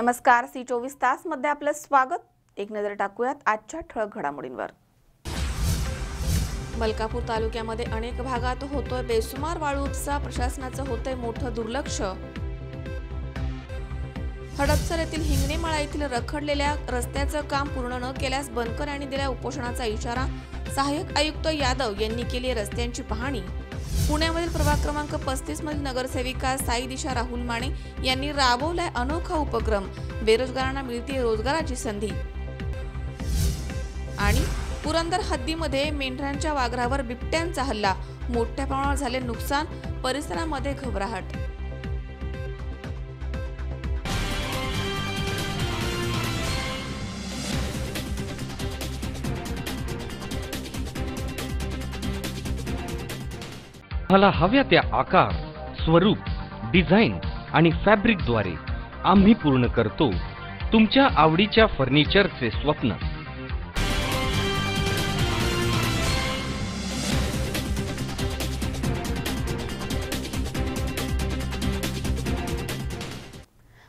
नमस्कार, सी 24 तास मध्ये आपलं स्वागत। एक नजर टाकूयात आजच्या ठळक घडामोडींवर। मलकापूर तालुक्यामध्ये अनेक भागात होतोय बेसुमार वाळू उपसा, प्रशासनाचं होतंय मोठं दुर्लक्ष। हडपसर येथील हिंगणेमाळा येथील रखडलेल्या रस्त्याचं काम पूर्ण न केल्यास बनकर यांनी दिला उपोषणाचा इशारा। सहाय्यक आयुक्त यादव यांनी केली रस्त्यांची पाहणी। पुण्यामधील प्रभाग क्रमांक 35 मधील नगरसेविका साई दिशा राहुल माने यांनी राबवलाय अनोखा उपक्रम, बेरोजगारांना मिळते रोजगाराची संधी। आणि पुरंदर हद्दीमध्ये मेंढरांच्या वाघरावर बिबट्यांचा हल्ला, मोठ्या प्रमाणावर झाले नुकसान, परिसरामध्ये घबराहट। मला हव्या त्या आकार, स्वरूप, डिझाईन आणि फॅब्रिकद्वारे आम्ही पूर्ण करतो तुमच्या आवडीच्या फर्निचरचे स्वप्न।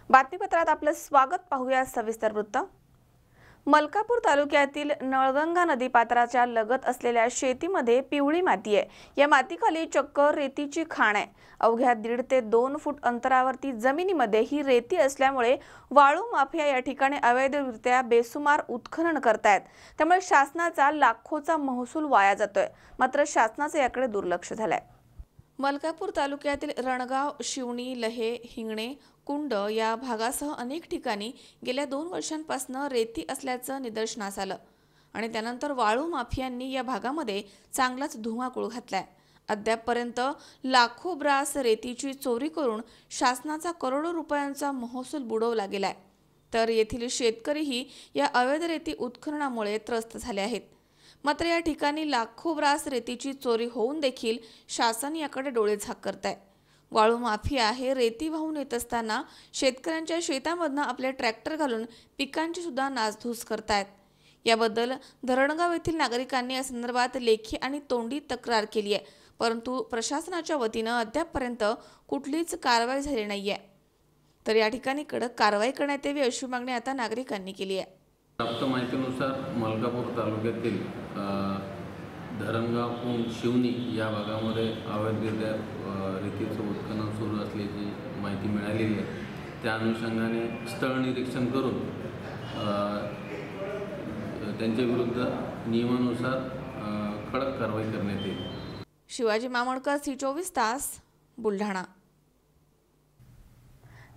बातमीपत्रात आपलं स्वागत। पाहूया सविस्तर वृत्त। मलकापूर तालुक्यातील नळगंगा नदीपात्राच्या लगत असलेल्या शेतीमध्ये पिवळी माती आहे। या मातीखाली चक्क रेतीची खाण आहे। अवघ्या 1.5 ते 2 फूट अंतरावरती जमिनीमध्ये ही रेती असल्यामुळे वाळू माफिया या ठिकाणी अवैधरित्या बेसुमार उत्खनन करतायत। त्यामुळे शासनाचा लाखोचा महसूल वाया जातोय, मात्र शासनाचे याकडे दुर्लक्ष झालंय। मलकापूर तालुक्यातील रणगाव, शिवणी, लहे, हिंगणे, कुंड या भागासह अनेक ठिकाणी गेल्या 2 वर्षांपासून रेती असल्याचं निदर्शनास आलं आणि त्यानंतर वाळू माफियांनी या भागामध्ये चांगलाच धुमाकूळ घातलाय। अद्यापपर्यंत लाखो ब्रास रेतीची चोरी करून शासनाचा करोडो रुपयांचा महसूल बुडवला गेलाय, तर येथील शेतकरीही या अवैध रेती उत्खननामुळे त्रस्त झाले आहेत। मात्र या ठिकाणी लाखो ब्रास रेतीची चोरी होऊन देखील शासन याकडे डोळे झाक करताय। वाळू माफिया हे रेती वाहून येत असताना शेतकऱ्यांच्या शेतामधनं आपले ट्रॅक्टर घालून पिकांची सुद्धा नासधूस करतायत। याबद्दल धरणगाव येथील नागरिकांनी या संदर्भात लेखी आणि तोंडी तक्रार केली आहे, परंतु प्रशासनाच्या वतीनं अद्यापपर्यंत कुठलीच कारवाई झाली नाहीये। तर या ठिकाणी कडक कारवाई करण्यात यावी अशी मागणी आता नागरिकांनी केली आहे। प्राप्त माहितीनुसार मलकापूर तालुक्यातील धरणगाव, शिवणी या भागामध्ये अवैधरित्या रेतीचं उत्खनन सुरू असल्याची माहिती मिळालेली आहे। त्या अनुषंगाने स्थळ निरीक्षण करून त्यांच्या विरुद्ध नियमानुसार कडक कारवाई करण्यात येईल। शिवाजी मामणकर, सी 24 तास, बुलढाणा।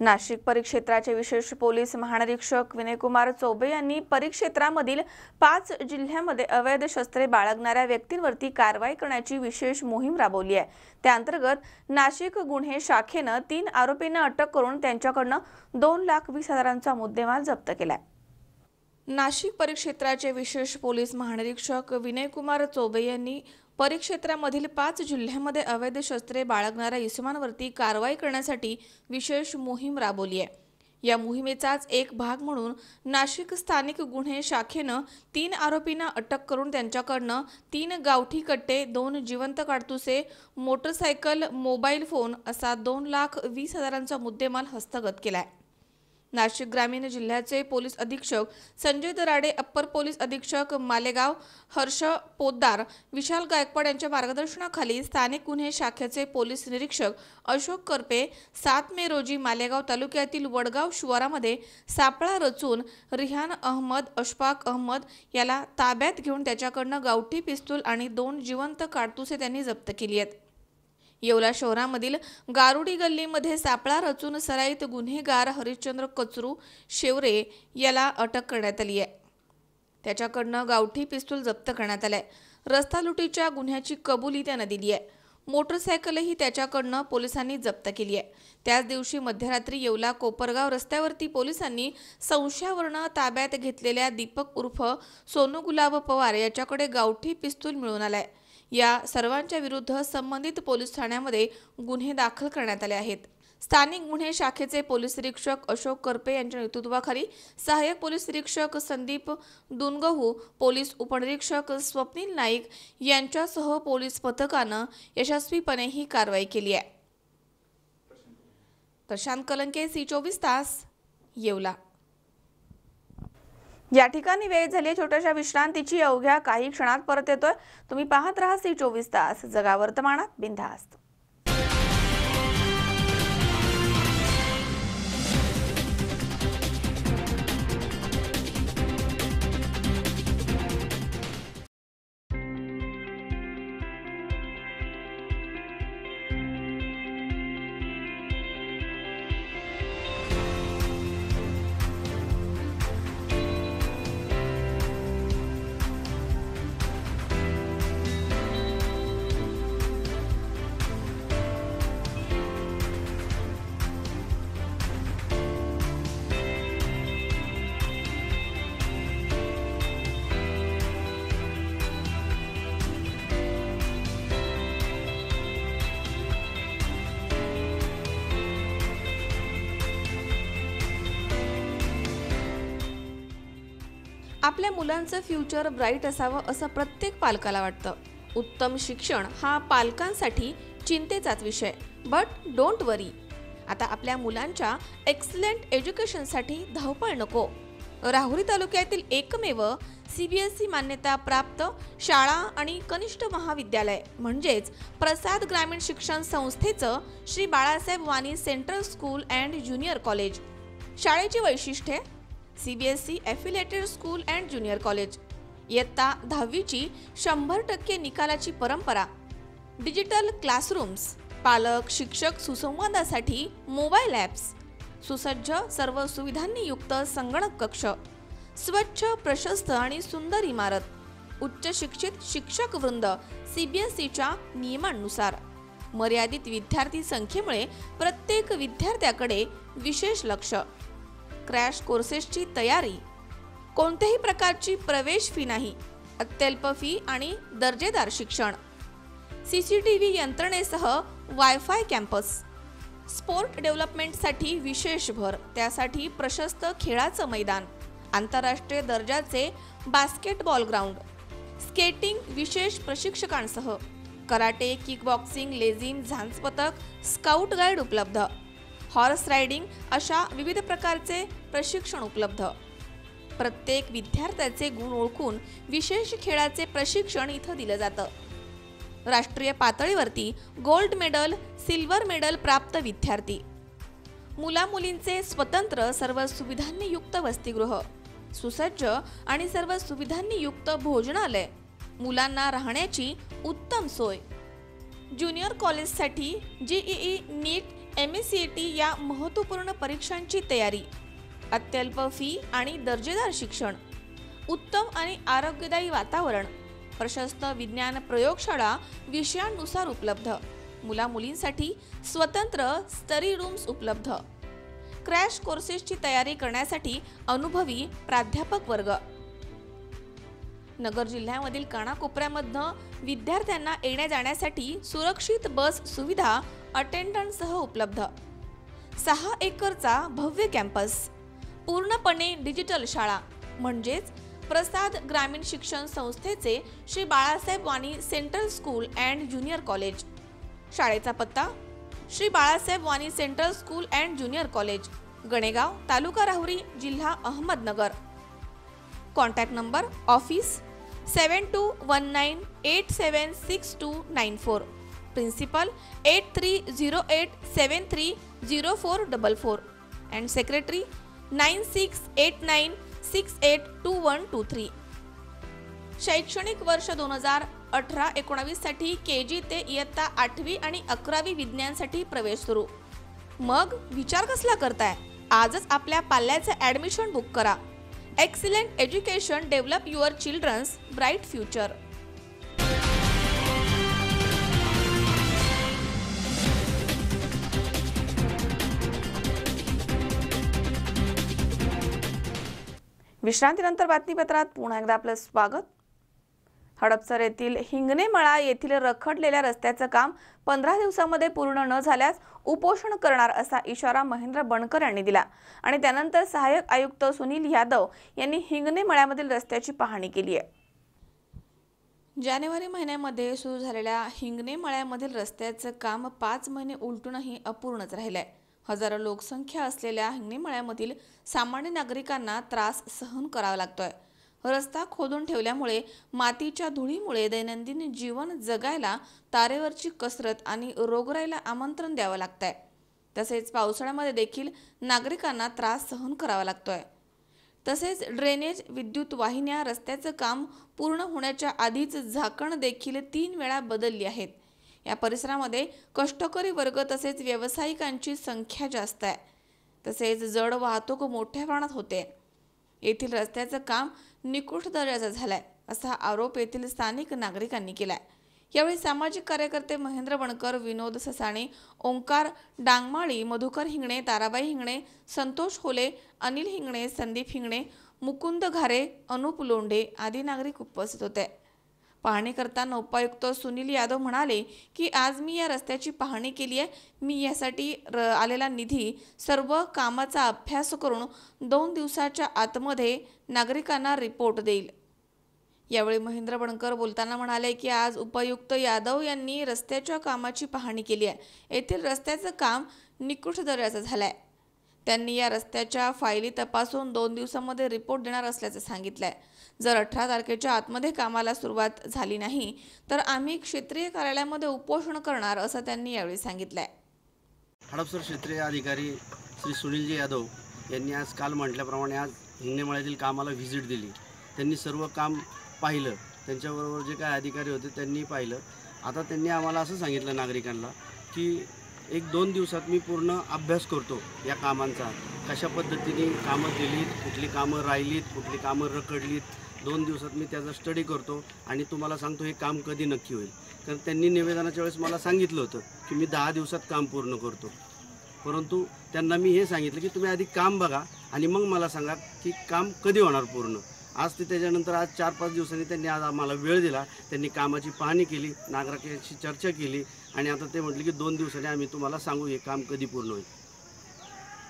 नाशिक परिक्षेत्राचे विशेष पोलीस महानिरीक्षक विनयकुमार चौबे यांनी परिक्षेत्रामधील 5 जिल्ह्यांमध्ये अवैध शस्त्रे बाळगणाऱ्या व्यक्तींवरती कारवाई करण्याची विशेष मोहीम राबवली आहे। त्या अंतर्गत नाशिक गुन्हे शाखेनं 3 आरोपींना अटक करून त्यांच्याकडून 2,20,000चा मुद्देमाल जप्त केलाय। नाशिक परिक्षेत्राचे विशेष पोलीस महानिरीक्षक विनयकुमार चौबे यांनी परिक्षेत्रामधील 5 जिल्ह्यांमध्ये अवैध शस्त्रे बाळगणाऱ्या इसमांवरती कारवाई करण्यासाठी विशेष मोहीम राबवली आहे। या मोहिमेचाच एक भाग म्हणून नाशिक स्थानिक गुन्हे शाखेनं 3 आरोपींना अटक करून त्यांच्याकडून 3 गावठी कट्टे, 2 जिवंत काडतुसे, मोटरसायकल, मोबाईल फोन असा 2,20,000चा मुद्देमाल हस्तगत केलाय। नाशिक ग्रामीण जिल्ह्याचे पोलीस अधीक्षक संजय दराडे, अप्पर पोलीस अधीक्षक मालेगाव हर्ष पोद्दार, विशाल गायकवाड यांच्या मार्गदर्शनाखाली स्थानिक गुन्हे शाखेचे पोलीस निरीक्षक अशोक करपे 7 मे रोजी मालेगाव तालुक्यातील वडगाव शिवारामध्ये सापळा रचून रिहान अहमद, अशफाक अहमद याला ताब्यात घेऊन त्याच्याकडून गावठी पिस्तूल आणि 2 जिवंत काडतुसे त्यांनी जप्त केली आहेत। येवला शहरामधील गारुडी गल्लीमध्ये सापळा रचून सराईत गुन्हेगार हरिश्चंद्र कचरू शेवरे याला अटक करण्यात आली आहे। त्याच्याकडून गावठी पिस्तूल जप्त करण्यात आलाय। रस्ता लुटीच्या गुन्ह्याची कबुली त्याने दिली आहे। मोटरसायकलही त्याच्याकडून पोलिसांनी जप्त केली आहे। त्याच दिवशी मध्यरात्री येवला कोपरगाव रस्त्यावरती पोलिसांनी संशयावरून ताब्यात घेतलेल्या दीपक उर्फ सोनू गुलाब पवार याच्याकडे गावठी पिस्तूल मिळून आलाय। या सर्वांच्या विरुद्ध संबंधित पोलीस ठाण्यामध्ये गुन्हे दाखल करण्यात आले आहेत। स्थानिक गुन्हे शाखेचे पोलीस निरीक्षक अशोक करपे यांच्या नेतृत्वाखाली सहाय्यक पोलीस निरीक्षक संदीप दुनगहू, पोलीस उपनिरीक्षक स्वप्नील नाईक यांच्यासह पोलीस पथकानं यशस्वीपणे ही कारवाई केली आहे। प्रशांत कलंके, सी 24 तास, येवला. या ठिकाणी वेळ झाली आहे छोट्याशा विश्रांतीची. अवघ्या काही क्षणात परत येतोय. तुम्ही पाहत राहा C24 तास, जगा वर्तमानात बिनधास्त. आपल्या मुलांचं फ्युचर ब्राईट असावं असं प्रत्येक पालकाला वाटतं. उत्तम शिक्षण हा पालकांसाठी चिंतेचाच विषय. बट डोंट वरी, आता आपल्या मुलांच्या एक्सलंट एज्युकेशनसाठी धावपळ नको. राहुरी तालुक्यातील एकमेव CBSE मान्यता प्राप्त शाळा आणि कनिष्ठ महाविद्यालय म्हणजेच प्रसाद ग्रामीण शिक्षण संस्थेचं Shri Balasaheb Wani central school and junior college. शाळेची वैशिष्ट्ये: CBSE affiliated school and junior college. इयत्ता 10वीची 100% निकालाची परंपरा. डिजिटल क्लासरूम्स, पालक शिक्षक सुसंवादासाठी मोबाईल ॲप्स, सुसज्ज सर्व सुविधांनी युक्त संगणक कक्ष, स्वच्छ प्रशस्त आणि सुंदर इमारत, उच्च शिक्षित शिक्षक वृंद CBSEच्या नियमांनुसार. मर्यादित विद्यार्थी संख्येमुळे प्रत्येक विद्यार्थ्याकडे विशेष लक्ष. क्रॅश कोर्सेसची तयारी. कोणत्याही प्रकारची प्रवेश फी नाही. अत्यल्प फी आणि दर्जेदार शिक्षण. CCTV यंत्रणेसह वायफाय कॅम्पस. स्पोर्ट डेव्हलपमेंटसाठी विशेष भर, त्यासाठी प्रशस्त खेळाचं मैदान, आंतरराष्ट्रीय दर्जाचे बास्केटबॉल ग्राउंड, स्केटिंग विशेष प्रशिक्षकांसह, कराटे, किकबॉक्सिंग, लेझिम, झांज पथक, स्काउट गाईड उपलब्ध, हॉर्स रायडिंग अशा विविध प्रकारचे प्रशिक्षण उपलब्ध. प्रत्येक विद्यार्थ्याचे गुण ओळखून विशेष खेळाचे प्रशिक्षण इथं दिलं जातं. राष्ट्रीय पातळीवरती गोल्ड मेडल, सिल्वर मेडल प्राप्त विद्यार्थी. मुला-मुलींचे स्वतंत्र सर्व सुविधांनी युक्त वसतिगृह, सुसज्ज आणि सर्व सुविधांनी युक्त भोजनालय, मुलांना राहण्याची उत्तम सोय. ज्युनियर कॉलेजसाठी JEE, नीट, MSCET या महत्त्वपूर्ण परीक्षांची तयारी. अत्यल्प फी आणि दर्जेदार शिक्षण. उत्तम आणि आरोग्यदायी वातावरण. प्रशस्त विज्ञान प्रयोगशाळा विषयांनुसार उपलब्ध. मुला-मुलींसाठी स्वतंत्र स्टडी रूम्स उपलब्ध. क्रॅश कोर्सेसची तयारी करण्यासाठी अनुभवी प्राध्यापक वर्ग. नगर जिल्ह्यामधील कानाकोपऱ्यामधनं विद्यार्थ्यांना येण्या जाण्यासाठी सुरक्षित बस सुविधा अटेंडंटसह उपलब्ध. 6 एकरचा भव्य कॅम्पस. पूर्णपणे डिजिटल शाळा म्हणजेच प्रसाद ग्रामीण शिक्षण संस्थेचे Shri Balasaheb Wani central school and junior college. शाळेचा पत्ता: Shri Balasaheb Wani central school and junior college, Ganegaon, taluka Rahuri, जिल्हा Ahmednagar. Contact number office 7219876294. Principal 8308730444 and secretary 9689682123. शैक्षणिक वर्ष 2018-19 साठी KG ते इयत्ता 8वी आणि 11वी विज्ञानसाठी प्रवेश सुरू. मग विचार कसला करताय? आजच आपल्या पाल्याचे ॲडमिशन बुक करा. Excellent education develop your children's bright future. विश्रांतीनंतर बातमीपत्रात पुन्हा एकदा आपलं स्वागत. हडपसर येथील हिंगणेमळा येथील रखडलेल्या रस्त्याचं काम 15 दिवसांमध्ये पूर्ण न झाल्यास उपोषण करणार असा इशारा महेंद्र बनकर यांनी दिला आणि त्यानंतर सहाय्यक आयुक्त सुनील यादव यांनी हिंगणेमळ्यामधील रस्त्याची पाहणी केली आहे. जानेवारी महिन्यामध्ये सुरू झालेल्या हिंगणेमळ्यामधील रस्त्याचं काम 5 महिने उलटूनही अपूर्णच राहिलंय. हजारो लोकसंख्या असलेल्या हिंगणीमळ्यामधील सामान्य नागरिकांना त्रास सहन करावा लागतोय। रस्ता खोदून ठेवल्यामुळे मातीच्या धुळीमुळे दैनंदिन जीवन जगायला तारेवरची कसरत आणि रोगराईला आमंत्रण द्यावं लागतंय। तसेच पावसाळ्यामध्ये देखील नागरिकांना त्रास सहन करावा लागतोय। तसेच ड्रेनेज, विद्युत वाहिन्या, रस्त्याचं काम पूर्ण होण्याच्या आधीच झाकण देखील 3 वेळा बदलली आहेत। या परिसरामध्ये कष्टकरी वर्ग तसेच व्यावसायिकांची संख्या जास्त आहे। तसेच जड वाहतूक मोठ्या प्रमाणात होते। येथील रस्त्याचं काम निकृष्ट दर्जाचं झालंय असा आरोप येथील स्थानिक नागरिकांनी केलाय। यावेळी सामाजिक कार्यकर्ते महेंद्र बनकर, विनोद ससाणे, ओंकार डांगमाळी, मधुकर हिंगणे, ताराबाई हिंगणे, संतोष होले, अनिल हिंगणे, संदीप हिंगणे, मुकुंद घारे, अनुप लोंढे आदी नागरिक उपस्थित होते। पाहणी करताना उपायुक्त सुनील यादव म्हणाले की आज मी या रस्त्याची पाहणी केली आहे। मी यासाठी आलेला निधी सर्व कामाचा अभ्यास करून 2 दिवसाच्या आतमध्ये नागरिकांना रिपोर्ट देईल। यावेळी महेंद्र बनकर बोलताना म्हणाले की आज उपायुक्त यादव यांनी रस्त्याच्या कामाची पाहणी केली आहे। येथील रस्त्याचं काम निकृष्ट दर्जाचं झालंय। त्यांनी या रस्त्याच्या फायली तपासून 2 दिवसांमध्ये रिपोर्ट देणार असल्याचं सांगितलंय। जर 18 तारखेच्या आतमध्ये कामाला सुरुवात झाली नाही तर आम्ही क्षेत्रीय कार्यालयामध्ये उपोषण करणार असं त्यांनी यावेळी सांगितलंय। हडपसर क्षेत्रीय अधिकारी श्री सुनीलजी यादव यांनी आज काल म्हटल्याप्रमाणे आज हिंगणीमळ्यातील कामाला व्हिजिट दिली। त्यांनी सर्व काम पाहिलं, त्यांच्याबरोबर जे काही अधिकारी होते त्यांनी पाहिलं। आता त्यांनी आम्हाला असं सांगितलं नागरिकांना की 1-2 दिवसात मी पूर्ण अभ्यास करतो या कामांचा, कशा पद्धतीने कामं दिलीत, कुठली कामं राहिलीत, कुठली कामं रखडलीत, 2 दिवसात मी त्याचा स्टडी करतो आणि तुम्हाला सांगतो हे काम कधी नक्की होईल। कारण त्यांनी निवेदनाच्या वेळेस मला सांगितलं होतं की मी 10 दिवसात काम पूर्ण करतो, परंतु त्यांना मी हे सांगितलं की तुम्ही आधी काम बघा आणि मग मला सांगा की काम कधी होणार पूर्ण। आज ते त्याच्यानंतर आज 4-5 दिवसांनी त्यांनी आज आम्हाला वेळ दिला, त्यांनी कामाची पाहणी केली, नागरिकांशी चर्चा केली आणि आता ते म्हटले की 2 दिवसांनी आम्ही तुम्हाला सांगू हे काम कधी पूर्ण होईल।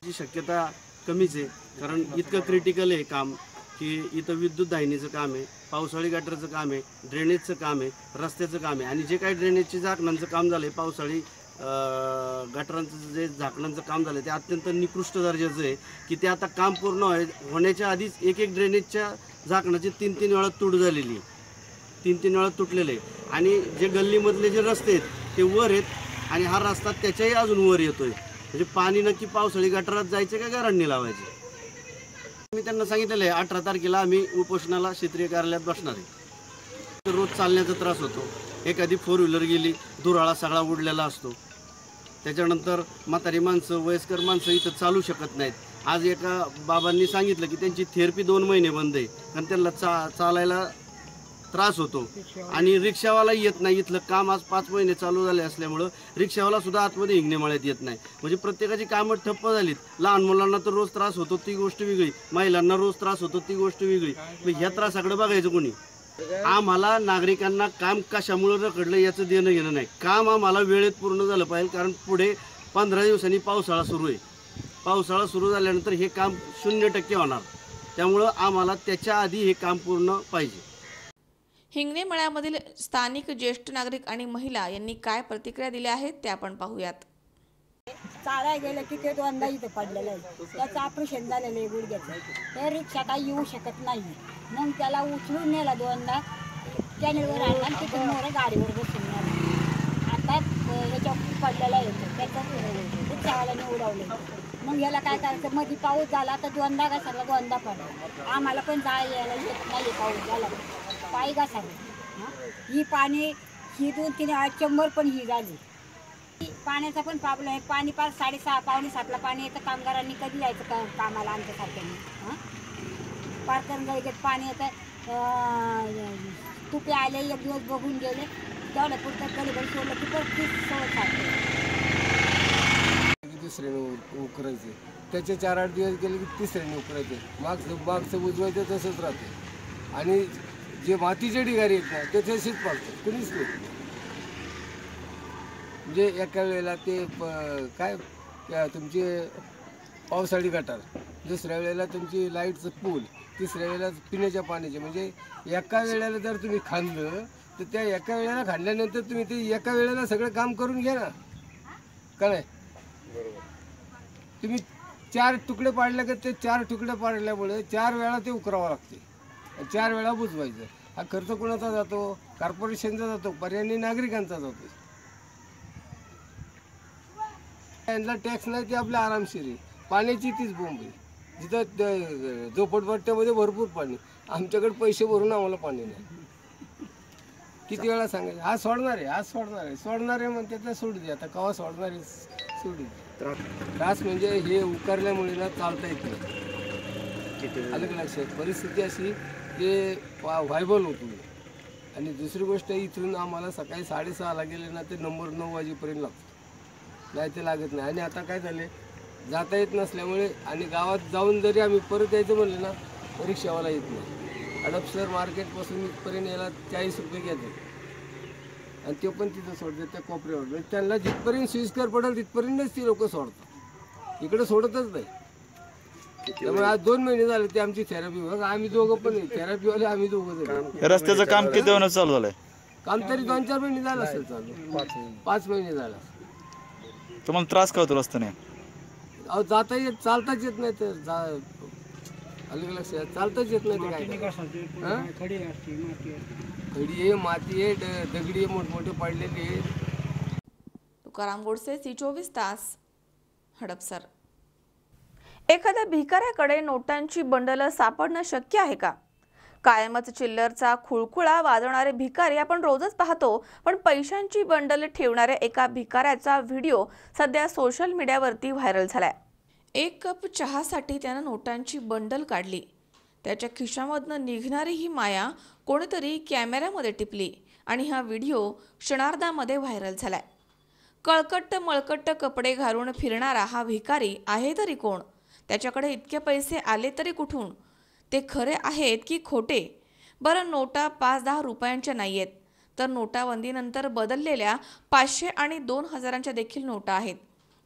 ही शक्यता कमीच आहे, कारण इतकं क्रिटिकल आहे काम की इथं विद्युत दाहिनीचं काम आहे, पावसाळी गटरचं काम आहे, ड्रेनेजचं काम आहे, रस्त्याचं काम आहे आणि जे काही ड्रेनेजची झाकणांचं काम झालं आहे, पावसाळी गटरांचं जे झाकणांचं काम झालं ते अत्यंत निकृष्ट दर्जाचं आहे की ते आता काम पूर्ण होण्याच्या आधीच एक ड्रेनेजच्या झाकणाची 3-3 वेळा तूट झालेली, 3-3 वेळा तुटलेले आणि जे गल्लीमधले जे रस्ते आहेत ते वर आहेत आणि हा रस्ता त्याच्याही अजून वर येतोय। म्हणजे पाणी नक्की पावसाळी गटारात जायचं का घरांनी लावायचे। मी त्यांना सांगितलेलं आहे 18 तारखेला आम्ही उपोषणाला क्षेत्रीय कार्यालयात बसणार आहे। रोज चालण्याचा त्रास होतो, एखादी 4 व्हीलर गेली धुराळा सगळा उडलेला असतो, त्याच्यानंतर म्हातारी माणसं, वयस्कर माणसं इथं चालू शकत नाहीत। आज एका बाबांनी सांगितलं की त्यांची थेरपी 2 महिने बंद आहे कारण त्यांना चालायला त्रास होतो आणि रिक्षावाला येत नाही। इथलं काम आज 5 महिने चालू झाले असल्यामुळं रिक्षावाला सुद्धा आतमध्ये हिंगणीमळ्यात येत नाही। म्हणजे प्रत्येकाची कामं ठप्प झालीत। लहान मुलांना तर रोज त्रास होतो ती गोष्ट वेगळी, महिलांना रोज त्रास होतो ती गोष्ट वेगळी। मग ह्या त्रासाकडे बघायचं कोणी? आम्हाला नागरिकांना काम कशामुळे रखडलं याचं देणं घेणं नाही। काम आम्हाला वेळेत पूर्ण झालं पाहिजे, कारण पुढे 15 दिवसांनी पावसाळा सुरू आहे। पावसाळा सुरू झाल्यानंतर हे काम 0% होणार, त्यामुळं आम्हाला त्याच्या आधी हे काम पूर्ण पाहिजे। हिंगणीमळ्यामधील स्थानिक ज्येष्ठ नागरिक आणि महिला यांनी काय प्रतिक्रिया दिल्या आहेत ते आपण पाहूयात। चालाय गेलं की ते 2दा इथं पडलेलं आहे, त्याचं ऑपरेशन झालेलं आहे गुडघ्याचं, ते रिक्षा काही येऊ शकत नाही। मग त्याला उचलून नेला 2दा कॅनेलवर आणला आणि तिथून मोर गाडीवर बसून नेला। आता याच्यावर पडलेला आहे, त्याचं रिक्षावाल्याने उडवलं। मग याला काय करायचं, मध्ये पाऊस झाला तर 2दा घासाला 2दा पडला। आम्हाला पण यायला येत नाही, पाऊस झाला पायी घासाला ही पाणी ही 2-3 चंबर पण ही झाली। पाण्याचा पण प्रॉब्लेम आहे, पाणी पार 6:30 पावणे 7ला पाणी येतं। कामगारांनी कधी यायचं कामाला आमच्यासारख्यांनी? पारकन गळीत पाणी येतं, तुपे आले 1 दिवस बघून गेले, तेवढं पुरतं गलीभर सोडलं की परत ती सवय साधते। दुसऱ्याने उकरायचे, त्याचे 4-8 दिवस गेले की तिसऱ्याने उकरायचे, मागचं उजवायचं तसंच राहते आणि जे मातीचे ढिगारी आहेत ना ते तसेच पाडतात, कुणीच नाही। म्हणजे एका वेळेला ते काय तुमचे पावसाळी गटार, दुसऱ्या वेळेला तुमची लाईटचं पूल, तिसऱ्या वेळेला पिण्याच्या पाण्याचे। म्हणजे एका वेळेला जर तुम्ही खांदलं तर त्या एका वेळेला खांदल्यानंतर तुम्ही ते एका वेळेला सगळं काम करून घ्या ना, का नाही? तुम्ही 4 तुकडे पाडले का ते 4 तुकडे पाडल्यामुळे 4 वेळा ते उकरावं लागते, 4 वेळा बुजवायचं. हा खर्च कोणाचा जातो? कॉर्पोरेशनचा जातो, पर्यायी नागरिकांचा जातो. यांना टॅक्स नाही ते आपल्या आरामशीर आहे. पाण्याची तीच बोंब आहे. जिथं झोपडपट्ट्यामध्ये भरपूर पाणी, आमच्याकडे पैसे भरून आम्हाला पाणी नाही. किती वेळा सांगायचं आज सोडणार आहे, आज सोडणार आहे, सोडणार आहे म्हणते तर सोडू दे. आता केव्हा सोडणार आहे? सोडू दे. त्रास म्हणजे हे उकारल्यामुळे ना चालता येत नाही. आलं का लक्षात? परिस्थिती अशी ते व्हायबल होतो. आणि दुसरी गोष्ट इथून आम्हाला सकाळी 6:30ला गेले ना ते नंबर 9 वाजेपर्यंत लागतो, नाही ते लागत नाही. आणि आता काय झाले, जाता येत नसल्यामुळे आणि गावात जाऊन जरी आम्ही परत यायचं म्हणलं ना रिक्षावाला येत नाही. हडपसर मार्केटपासून इथपर्यंत यायला 40 रुपये घेतात आणि ते पण तिथं सोडतात त्या कोपऱ्यावर. त्यांना जिथपर्यंत सोयीस्कर पडेल तिथपर्यंतच ती लोक सोडतात, इकडे सोडतच नाही. त्यामुळे आज 2 महिने झाले ते आमची थेरपी. बघा आम्ही दोघं पण थेरपीवाले, आम्ही दोघं जण. रस्त्याचं काम किती वेळा चालू झालंय? काम तरी 2-4 महिने झालं असेल चालू, 5 महिने झालं. तुम्हाला त्रास का होतो रस्त्याने? अहो जाता येत, चालताच येत नाही. तर आलं लक्षात? चालताच येत नाही. खडी आहे, माती आहे, दगडी आहे, मोठमोठे पडलेली आहे. तुकाराम गोडसे, C24 तास, हडपसर. एखाद्या भिकाऱ्याकडे नोटांची बंडलं सापडणं शक्य आहे का? कायमच चिल्लरचा खुळखुळा वाजवणारे भिकारी आपण रोजच पाहतो, पण पैशांची बंडल ठेवणाऱ्या एका भिकाऱ्याचा व्हिडिओ सध्या सोशल मीडियावरती व्हायरल झालाय. 1 कप चहासाठी त्यानं नोटांची बंडल काढली. त्याच्या खिशामधनं निघणारी ही माया कोणीतरी कॅमेऱ्यामध्ये टिपली आणि हा व्हिडिओ क्षणार्धामध्ये व्हायरल झालाय. कळकट्ट मळकट्ट कपडे घालून फिरणारा हा भिकारी आहे तरी कोण? त्याच्याकडे इतके पैसे आले तरी कुठून? ते खरे आहेत की खोटे? बरं, नोटा 5-10 रुपयांच्या नाही आहेत, तर नोटाबंदीनंतर बदललेल्या 500 आणि 2000च्या देखील नोटा आहेत.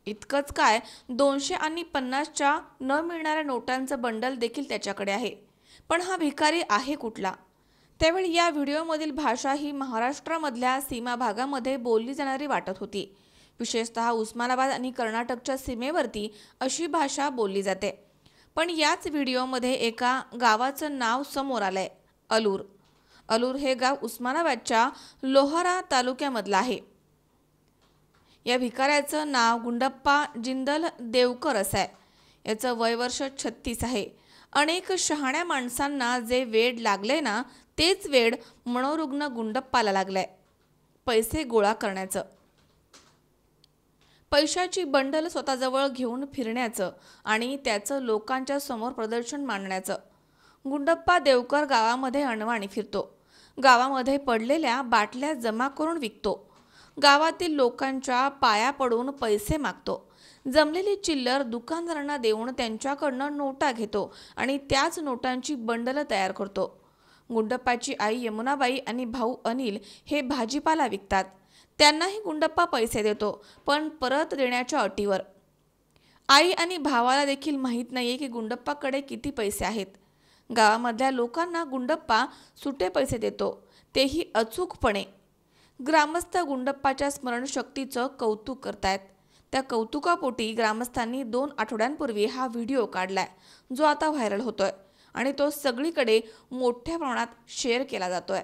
इतकंच काय, 200 आणि 50च्या न मिळणाऱ्या नोटांचं बंडल देखील त्याच्याकडे आहे. पण हा भिकारी आहे कुठला? त्यावेळी या व्हिडिओमधील भाषा ही महाराष्ट्रामधल्या सीमा भागामध्ये बोलली जाणारी वाटत होती. विशेषतः उस्मानाबाद आणि कर्नाटकच्या सीमेवरती अशी भाषा बोलली जाते. पण याच व्हिडिओमध्ये एका गावाचं नाव समोर आलंय, अलूर. अलूर हे गाव उस्मानाबादच्या लोहारा तालुक्यामधलं आहे. या भिकाऱ्याचं नाव गुंडप्पा जिंदल देवकर असं आहे. याचं वयवर्ष 36 आहे. अनेक शहाण्या माणसांना जे वेड लागले ना, तेच वेड मनोरुग्ण गुंडप्पाला लागलंय, पैसे गोळा करण्याचं. पैशाची बंडल स्वतःजवळ घेऊन फिरण्याचं आणि त्याचं लोकांच्या समोर प्रदर्शन मांडण्याचं. गुंडप्पा देवकर गावामध्ये अनवाणी फिरतो. गावामध्ये पडलेल्या बाटल्या जमा करून विकतो. गावातील लोकांच्या पाया पडून पैसे मागतो. जमलेली चिल्लर दुकानदारांना देऊन त्यांच्याकडनं नोटा घेतो आणि त्याच नोटांची बंडल तयार करतो. गुंडप्पाची आई यमुनाबाई आणि भाऊ अनिल हे भाजीपाला विकतात. त्यांनाही गुंडप्पा पैसे देतो, पण परत देण्याच्या अटीवर. आई आणि भावाला देखील माहीत नाहीये की गुंडप्पाकडे किती पैसे आहेत. गावामधल्या लोकांना गुंडप्पा सुटे पैसे देतो, तेही अचूकपणे. ग्रामस्थ गुंडप्पाच्या स्मरणशक्तीचं कौतुक करतायत. त्या कौतुकापोटी ग्रामस्थांनी 2 आठवड्यांपूर्वी हा व्हिडिओ काढलाय, जो आता व्हायरल होतोय आणि तो सगळीकडे मोठ्या प्रमाणात शेअर केला जातोय.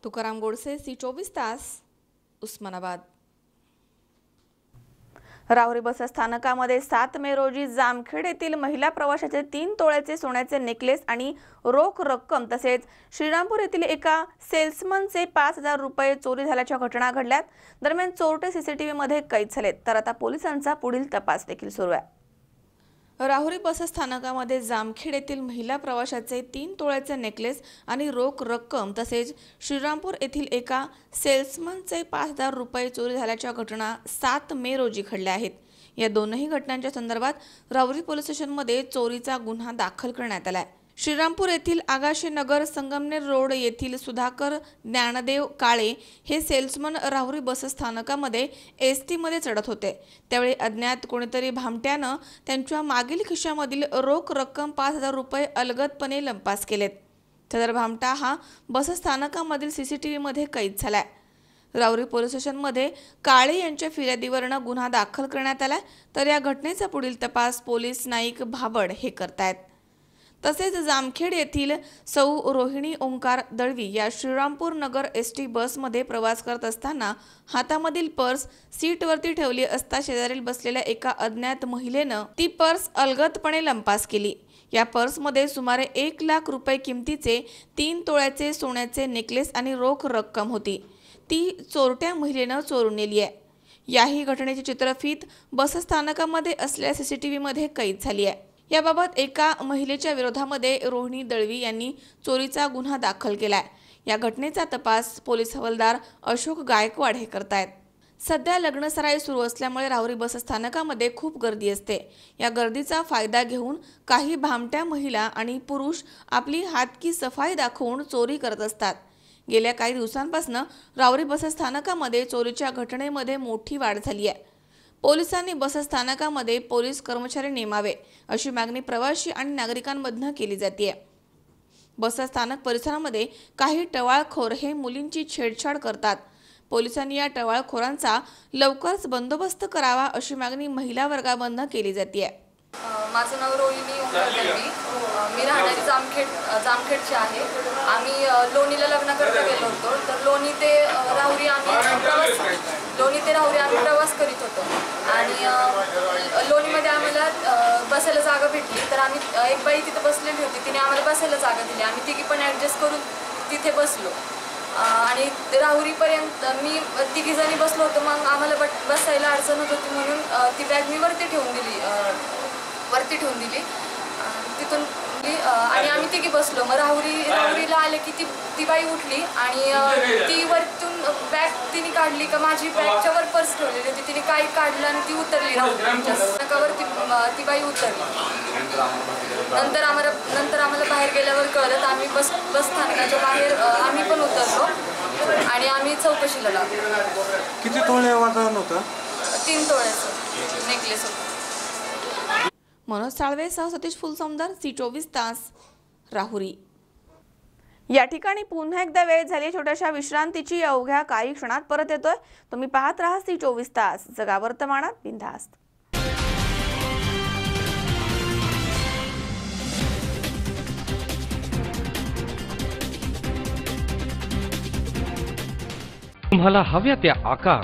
तुकाराम गोडसे, C24 तास, उस्मानाबाद. राहुरी बस स्थानकामध्ये 7 मे रोजी जामखेड येथील महिला प्रवाशाचे 3 तोळ्याचे सोन्याचे नेकलेस आणि रोख रक्कम तसेच श्रीरामपूर येथील एका सेल्समनचे 5000 रुपये चोरी झाल्याच्या घटना घडल्यात. दरम्यान चोरटे CCTV मध्ये कैद झालेत, तर आता पोलिसांचा पुढील तपास देखील सुरू आहे. राहुरी बस स्थानकामध्ये जामखेड येथील महिला प्रवाशाचे 3 तोळ्याचे नेकलेस आणि रोख रक्कम तसेच श्रीरामपूर येथील एका सेल्समनचे 5000 रुपये चोरी झाल्याच्या घटना 7 मे रोजी घडल्या आहेत. या दोनही घटनांच्या संदर्भात राहुरी पोलीस स्टेशनमध्ये चोरीचा गुन्हा दाखल करण्यात आलाय. श्रीरामपूर येथील आगाशीनगर संगमनेर रोड येथील सुधाकर ज्ञानदेव काळे हे सेल्समन राहुरी बस स्थानकामध्ये ST मध्ये चढत होते. त्यावेळी अज्ञात कोणीतरी भामट्यानं त्यांच्या मागील खिशामधील रोख रक्कम 5000 रुपये अलगदपणे लंपास केलेत. सदर भामटा हा बस स्थानकामधील CCTV मध्ये कैद झालाय. राहुरी पोलीस स्टेशनमध्ये काळे यांच्या फिर्यादीवरनं गुन्हा दाखल करण्यात आला, तर या घटनेचा पुढील तपास पोलीस नाईक भाबड हे करतायत। तसेच जामखेड येथील सौ रोहिणी ओंकार दळवी या श्रीरामपूर नगर एसटी बसमध्ये प्रवास करत असताना हातामधील पर्स सीटवरती ठेवली असता शेजारील बसलेल्या एका अज्ञात महिलेनं ती पर्स अलगदपणे लंपास केली। या पर्समध्ये सुमारे 1 लाख रुपये किमतीचे 3 तोळ्याचे सोन्याचे नेकलेस आणि रोख रक्कम होती। ती चोरट्या महिलेनं चोरून नेली आहे। याही घटनेची चित्रफीत बसस्थानकामध्ये असलेल्या सीसीटीव्ही मध्ये कैद झाली आहे। याबाबत एका महिलेच्या विरोधामध्ये रोहिणी दळवी यांनी चोरीचा गुन्हा दाखल केलाय। या घटनेचा तपास पोलीस हवालदार अशोक गायकवाड हे करतायत। सध्या लग्नसराई सुरू असल्यामुळे राहुरी बसस्थानकामध्ये खूप गर्दी असते। या गर्दीचा फायदा घेऊन काही भामट्या महिला आणि पुरुष आपली हातकी सफाई दाखवून चोरी करत असतात। गेल्या काही दिवसांपासून राहुरी बसस्थानकामध्ये चोरीच्या घटनेमध्ये मोठी वाढ झाली आहे। पोलिसांनी बसस्थानकामध्ये पोलीस कर्मचारी नेमावे अशी मागणी प्रवासी आणि नागरिकांमधून केली जाते। बसस्थानक परिसरामध्ये काही टवाळखोर हे मुलींची छेडछाड करतात। पोलिसांनी या टवाळखोरांचा लवकरच बंदोबस्त करावा अशी मागणी महिला वर्गामधून केली जाते। माझं नाव रोहिणी ओंकार दळवी, मी राहणारी जामखेडची आहे। आम्ही लोणीला लग्नाकरता गेलो होतो, तर लोणी ते राहुरी आम्ही प्रवास करीत होतो आणि लोणीमध्ये आम्हाला बसायला जागा भेटली, तर आम्ही एक बाई तिथे बसलेली होती, तिने आम्हाला बसायला जागा दिली। आम्ही तिघी पण ॲडजस्ट करून तिथे बसलो आणि राहुरीपर्यंत मी तिघी जणी बसलो होतो। मग आम्हाला बसायला अडचण होत होती म्हणून ती बॅग मी वरती ठेवून दिली तिथून आणि आम्ही तिघी बसलो। मग राहुरीला आले की ती बाई उठली आणि ती वरतून बॅग तिने काढली का माझी बॅगच्या वर पर्स ठेवलेली होती, तिने काही काढलं आणि ती उतरली राहुरीवरती ती बाई उतरली। नंतर आम्हाला बाहेर गेल्यावर कळलं, आम्ही बस स्थानकाच्या बाहेर आम्ही पण उतरलो आणि आम्ही चौकशीला लागलो। किती तोळे वादन होतं? 3 तोळ्याचं नेकलेस होतं। मनोज साळवे सह सतीश फुलसौंदर, C24 तास, राहुरी। या ठिकाणी पुन्हा एकदा वेळ झाली छोट्याशा विश्रांतीची। अवघ्या काही क्षणात परत येतोय। तुम्ही पाहत राहा C24 तास, जगा वर्तमानात बिनधास्त। तुम्हाला हव्या त्या आकार,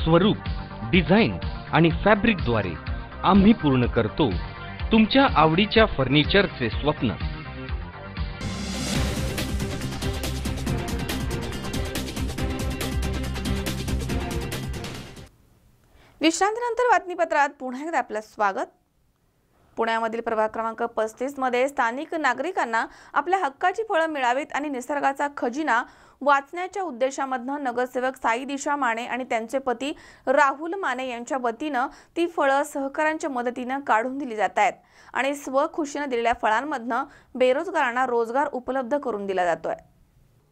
स्वरूप, डिझाईन आणि फॅब्रिकद्वारे आम्ही पूर्ण करतो तुमच्या आवडीच्या फर्निचरचे स्वप्न। विश्रांतीनंतर बातमीपत्रात पुन्हा एकदा आपलं स्वागत। पुण्यामधील प्रभाग क्रमांक 35 मध्ये स्थानिक नागरिकांना आपल्या हक्काची फळं मिळावीत आणि निसर्गाचा खजिना वाचण्याच्या उद्देशामधनं नगरसेवक साई दिशा माने आणि त्यांचे पती राहुल माने यांच्या वतीनं ती फळं सहकाऱ्यांच्या मदतीनं काढून दिली जात आहेत आणि स्वखुशीनं दिलेल्या फळांमधनं बेरोजगारांना रोजगार उपलब्ध करून दिला जातोय।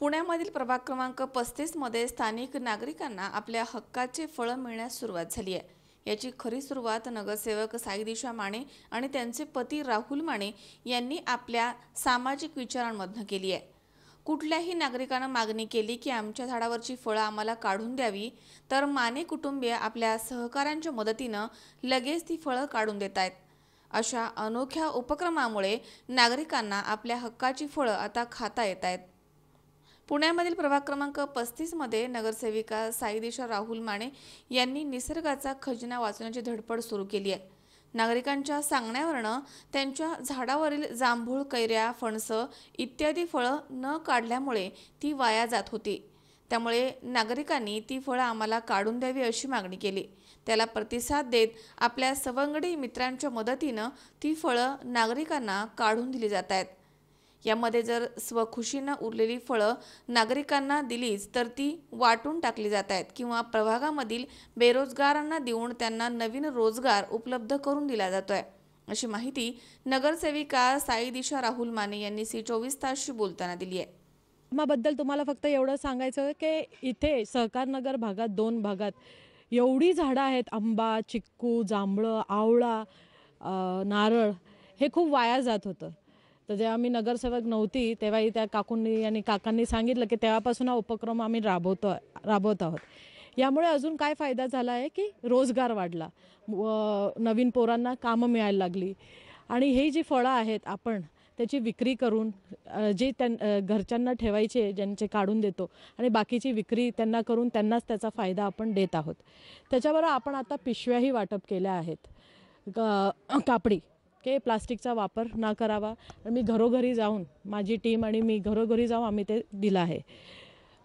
पुण्यामधील प्रभाग क्रमांक 35 मध्ये स्थानिक नागरिकांना आपल्या हक्काचे फळं मिळण्यास सुरुवात झाली आहे। याची खरी सुरुवात नगरसेवक साई दिशा माने आणि त्यांचे पती राहुल माने यांनी आपल्या सामाजिक विचारांमधनं केली आहे। कुठल्याही नागरिकानं मागणी केली की आमच्या झाडावरची फळं आम्हाला काढून द्यावी, तर माने कुटुंबीय आपल्या सहकाऱ्यांच्या मदतीनं लगेच ती फळं काढून देत आहेत। अशा अनोख्या उपक्रमामुळे नागरिकांना आपल्या हक्काची फळं आता खाता येत आहेत। पुण्यामधील प्रभाग क्रमांक 35 मध्ये नगरसेविका साई दिशा राहुल माने यांनी निसर्गाचा खजिना वाचवण्याची धडपड सुरू केली आहे। नागरिकांच्या सांगण्यावरनं त्यांच्या झाडावरील जांभूळ, कैऱ्या, फणस इत्यादी फळं न काढल्यामुळे ती वाया जात होती। त्यामुळे नागरिकांनी ती फळं आम्हाला काढून द्यावी अशी मागणी केली। त्याला प्रतिसाद देत आपल्या सवंगडी मित्रांच्या मदतीनं ती फळं नागरिकांना काढून दिली जात आहेत। यामध्ये जर स्वखुशीनं उरलेली फळं नागरिकांना दिलीच तर ती वाटून टाकली जात आहेत किंवा प्रभागामधील बेरोजगारांना देऊन त्यांना नवीन रोजगार उपलब्ध करून दिला जातोय, अशी माहिती नगरसेविका साई दिशा राहुल माने यांनी C24 तासशी बोलताना दिली आहे। बद्दल तुम्हाला फक्त एवढं सांगायचं की इथे सहकार नगर भागात 2 भागात एवढी झाडं आहेत, आंबा, चिक्कू, जांभळं, आवळा, नारळ, हे खूप वाया जात होतं। तर जेव्हा मी नगरसेवक नव्हती तेव्हाही त्या काकूंनी आणि काकांनी सांगितलं की तेव्हापासून हा उपक्रम आम्ही राबवत आहोत. यामुळे अजून काय फायदा झाला आहे की रोजगार वाढला, नवीन पोरांना कामं मिळायला लागली आणि हे जी फळं आहेत आपण त्याची विक्री करून जे घरच्यांना ठेवायचे ज्यांचे काढून देतो आणि बाकीची विक्री त्यांना करून त्यांनाच त्याचा फायदा आपण देत आहोत. त्याच्याबरोबर आपण आता पिशव्याही वाटप केल्या आहेत कापडी, की प्लास्टिकचा वापर न करावा. मी घरोघरी जाऊन माझी टीम आणि मी घरोघरी जाऊन आम्ही ते दिलं आहे.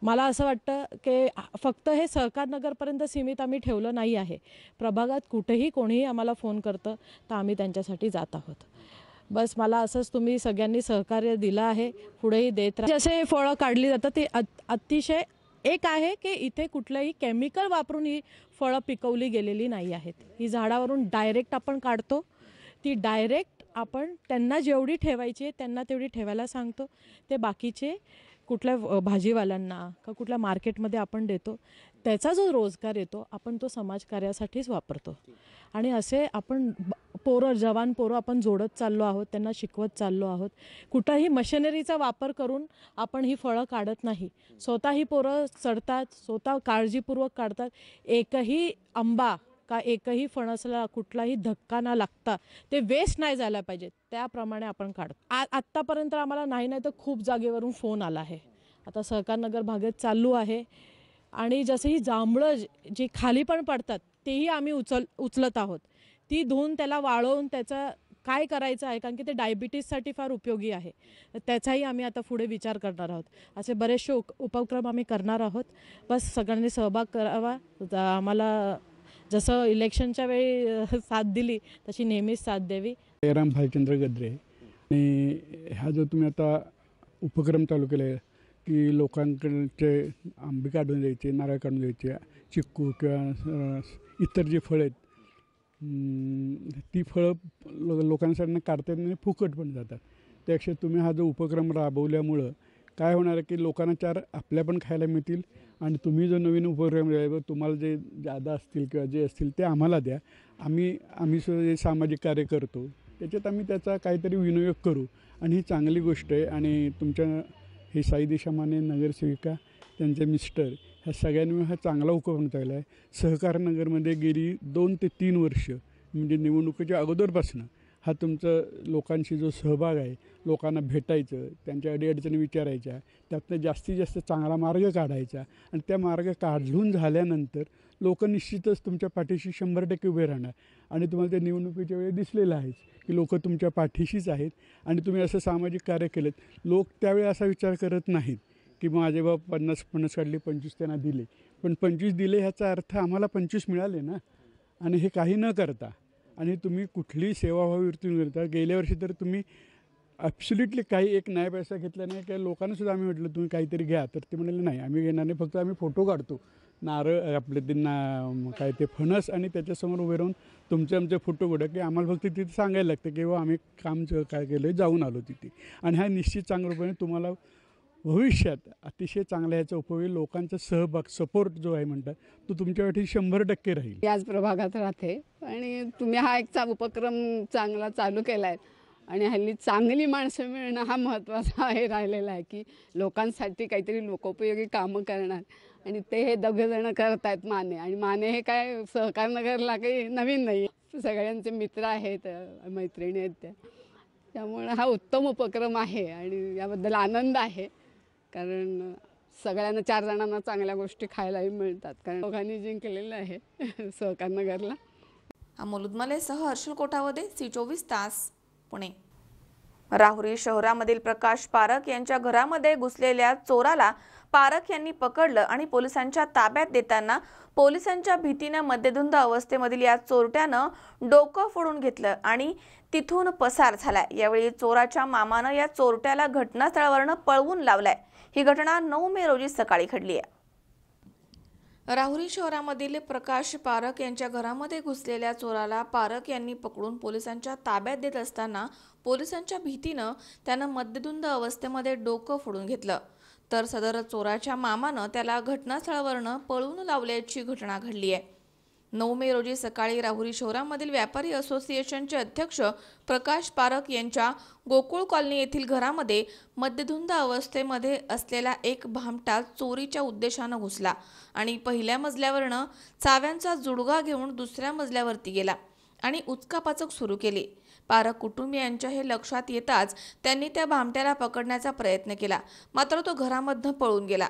मला असं वाटतं की फक्त हे सहकार नगरपर्यंत सीमित आम्ही ठेवलं नाही आहे. प्रभागात कुठेही कोणीही आम्हाला फोन करतं तर आम्ही त्यांच्यासाठी जात आहोत. बस मला असंच तुम्ही सगळ्यांनी सहकार्य दिलं आहे, पुढेही देत राहा. जसे फळं काढली जातात ते अतिशय एक आहे की इथे कुठलंही केमिकल वापरून ही फळं पिकवली गेलेली नाही आहेत. ही झाडावरून डायरेक्ट आपण काढतो, ती डायरेक्ट आपण त्यांना जेवढी ठेवायची आहे त्यांना तेवढी ठेवायला सांगतो. ते बाकीचे कुठल्या भाजीवाल्यांना का कुठल्या मार्केटमध्ये आपण देतो. त्याचा जो रोजगार येतो आपण तो समाजकार्यासाठीच वापरतो. आणि असे आपण जवान पोरं आपण जोडत चाललो आहोत, त्यांना शिकवत चाललो आहोत. कुठंही मशिनरीचा वापर करून आपण ही फळं काढत नाही. स्वतः ही पोरं चढतात, स्वतः काळजीपूर्वक काढतात. एकही आंबा का एकही फणसला कुठलाही धक्का न लागता ते वेस्ट नाही झाला पाहिजे त्याप्रमाणे आपण काढतो. आत्तापर्यंत आम्हाला नाही तर खूप जागेवरून फोन आला आहे. आता सहकार नगर भागात चालू आहे आणि जसं ही जांभळं जी खाली पण पडतात तेही आम्ही उचलत आहोत. ती धुवून त्याला वाळवून त्याचं काय करायचं आहे, कारण की ते डायबिटीजसाठी फार उपयोगी आहे. त्याचाही आम्ही आता पुढे विचार करणार आहोत. असे बरेचसे उपक्रम आम्ही करणार आहोत. बस सगळ्यांनी सहभाग करावा. आम्हाला जसं इलेक्शनच्या वेळी साथ दिली तशी नेहमीच साथ द्यावी. जयराम भालचंद्र गद्रे. आणि हा जो तुम्ही आता उपक्रम चालू केला आहे की लोकांकडचे आंबे काढून द्यायचे, नारळ काढून द्यायचे, चिक्कू किंवा इतर जी फळं आहेत ती फळं लोकांसाठी काढता येत नाही, फुकट पण जातात. त्यापेक्षा तुम्ही हा जो उपक्रम राबवल्यामुळं काय होणार आहे की लोकांना चार आपल्या पण खायला मिळतील आणि तुम्ही जो नवीन उपक्रम तुम्हाला जे जादा असतील किंवा जे असतील ते आम्हाला द्या. आम्ही जे सामाजिक कार्य करतो त्याच्यात आम्ही त्याचा काहीतरी विनियोग करू आणि ही चांगली गोष्ट आहे. आणि तुमच्या हे साई दिशामाने नगरसेविका त्यांचे मिस्टर ह्या सगळ्यांनी हा चांगला उपक्रम चालला आहे. सहकार नगरमध्ये गेली 2 ते 3 वर्ष म्हणजे निवडणुकीच्या अगोदरपासून हा तुमचं लोकांशी जो सहभाग आहे, लोकांना भेटायचं, त्यांच्या अडीअडचणी विचारायच्या, त्यातनं जास्तीत जास्त चांगला मार्ग काढायचा आणि त्या मार्ग काढून झाल्यानंतर लोक निश्चितच तुमच्या पाठीशी 100% उभे राहणार. आणि तुम्हाला त्या निवडणुकीच्या वेळी दिसलेलं आहेच की लोक तुमच्या पाठीशीच आहेत. आणि तुम्ही असं सामाजिक कार्य केलं, लोक त्यावेळी असा विचार करत नाहीत की माझे बाबा 50 काढले, 25 त्यांना दिले. पण 25 दिले ह्याचा अर्थ आम्हाला 25 मिळाले ना. आणि हे काही न करता आणि तुम्ही कुठलीही सेवाभावी वृत्ती करता. गेल्या वर्षी तर तुम्ही ॲब्सोल्युटली काही एक नाही पैसा घेतला नाही. काही लोकांनासुद्धा आम्ही म्हटलं तुम्ही काहीतरी घ्या, तर ते म्हणाले नाही आम्ही घेणार नाही, फक्त आम्ही फोटो काढतो. नारळ आपले त्यांना काय ते फणस आणि त्याच्यासमोर उभे राहून आमचे फोटो काढा की आम्हाला फक्त तिथे सांगायला लागतं की आम्ही काम काय केलं जाऊन आलो तिथे. आणि हा निश्चित चांगल्या रूपाने तुम्हाला भविष्यात अतिशय चांगला ह्याचा उपयोग, लोकांचा सहभाग, सपोर्ट जो आहे म्हणतात तो तुमच्यासाठी 100% राहील. याच प्रभागात राहते आणि तुम्ही हा एक उपक्रम चांगला चालू केला आहे. आणि हल्ली चांगली माणसं मिळणं हा महत्त्वाचा आहे राहिलेला आहे की लोकांसाठी काहीतरी लोकोपयोगी कामं करणार. आणि ते हे दोघंजणं करत आहेत माने. आणि माने हे काय सहकार नगरला काही नवीन नाही, सगळ्यांचे मित्र आहेत, मैत्रिणी आहेत त्या. त्यामुळे हा उत्तम उपक्रम आहे आणि याबद्दल आनंद आहे. कारण सगळ्यांना 4 जणांना चांगल्या गोष्टी खायलाही मिळतात. कारण दोघांनी जिंकलेलं आहे सहकार नगरला. अमोल उदमलेसह हर्षल कोठावदे, C24 तास, पुणे. राहुरी शहरामधील प्रकाश पारख यांच्या घरामध्ये घुसलेल्या चोराला पारख यांनी पकडलं आणि पोलिसांच्या ताब्यात देताना पोलिसांच्या भीतीने मद्यधुंद अवस्थेमधील या चोरट्यानं डोकं फोडून घेतलं आणि तिथून पसार झालाय. यावेळी चोराच्या मामानं या चोरट्याला घटनास्थळावरून पळवून लावलाय. ही घटना 9 मे रोजी सकाळी घडली आहे. राहुरी शहरामधील प्रकाश पारख यांच्या घरामध्ये घुसलेल्या चोराला पारख यांनी पकडून पोलिसांच्या ताब्यात देत असताना पोलिसांच्या भीतीनं त्यानं मद्यधुंद अवस्थेमध्ये डोकं फोडून घेतलं. तर सदर चोराच्या मामानं त्याला घटनास्थळावरून पळवून लावल्याची घटना घडली आहे. 9 मे रोजी सकाळी राहुरी शहरामधील व्यापारी असोसिएशनचे अध्यक्ष प्रकाश पारख यांच्या गोकुळ कॉलनी येथील घरामध्ये मद्यधुंद अवस्थेमध्ये असलेला एक भामटा चोरीच्या उद्देशानं घुसला आणि पहिल्या मजल्यावरनं चाव्यांचा जुडगा घेऊन दुसऱ्या मजल्यावरती गेला आणि उचकापाचक सुरू केली। पारख कुटुंबियांच्या हे लक्षात येताच त्यांनी त्या भामट्याला पकडण्याचा प्रयत्न केला, मात्र तो घरामधनं पळून गेला।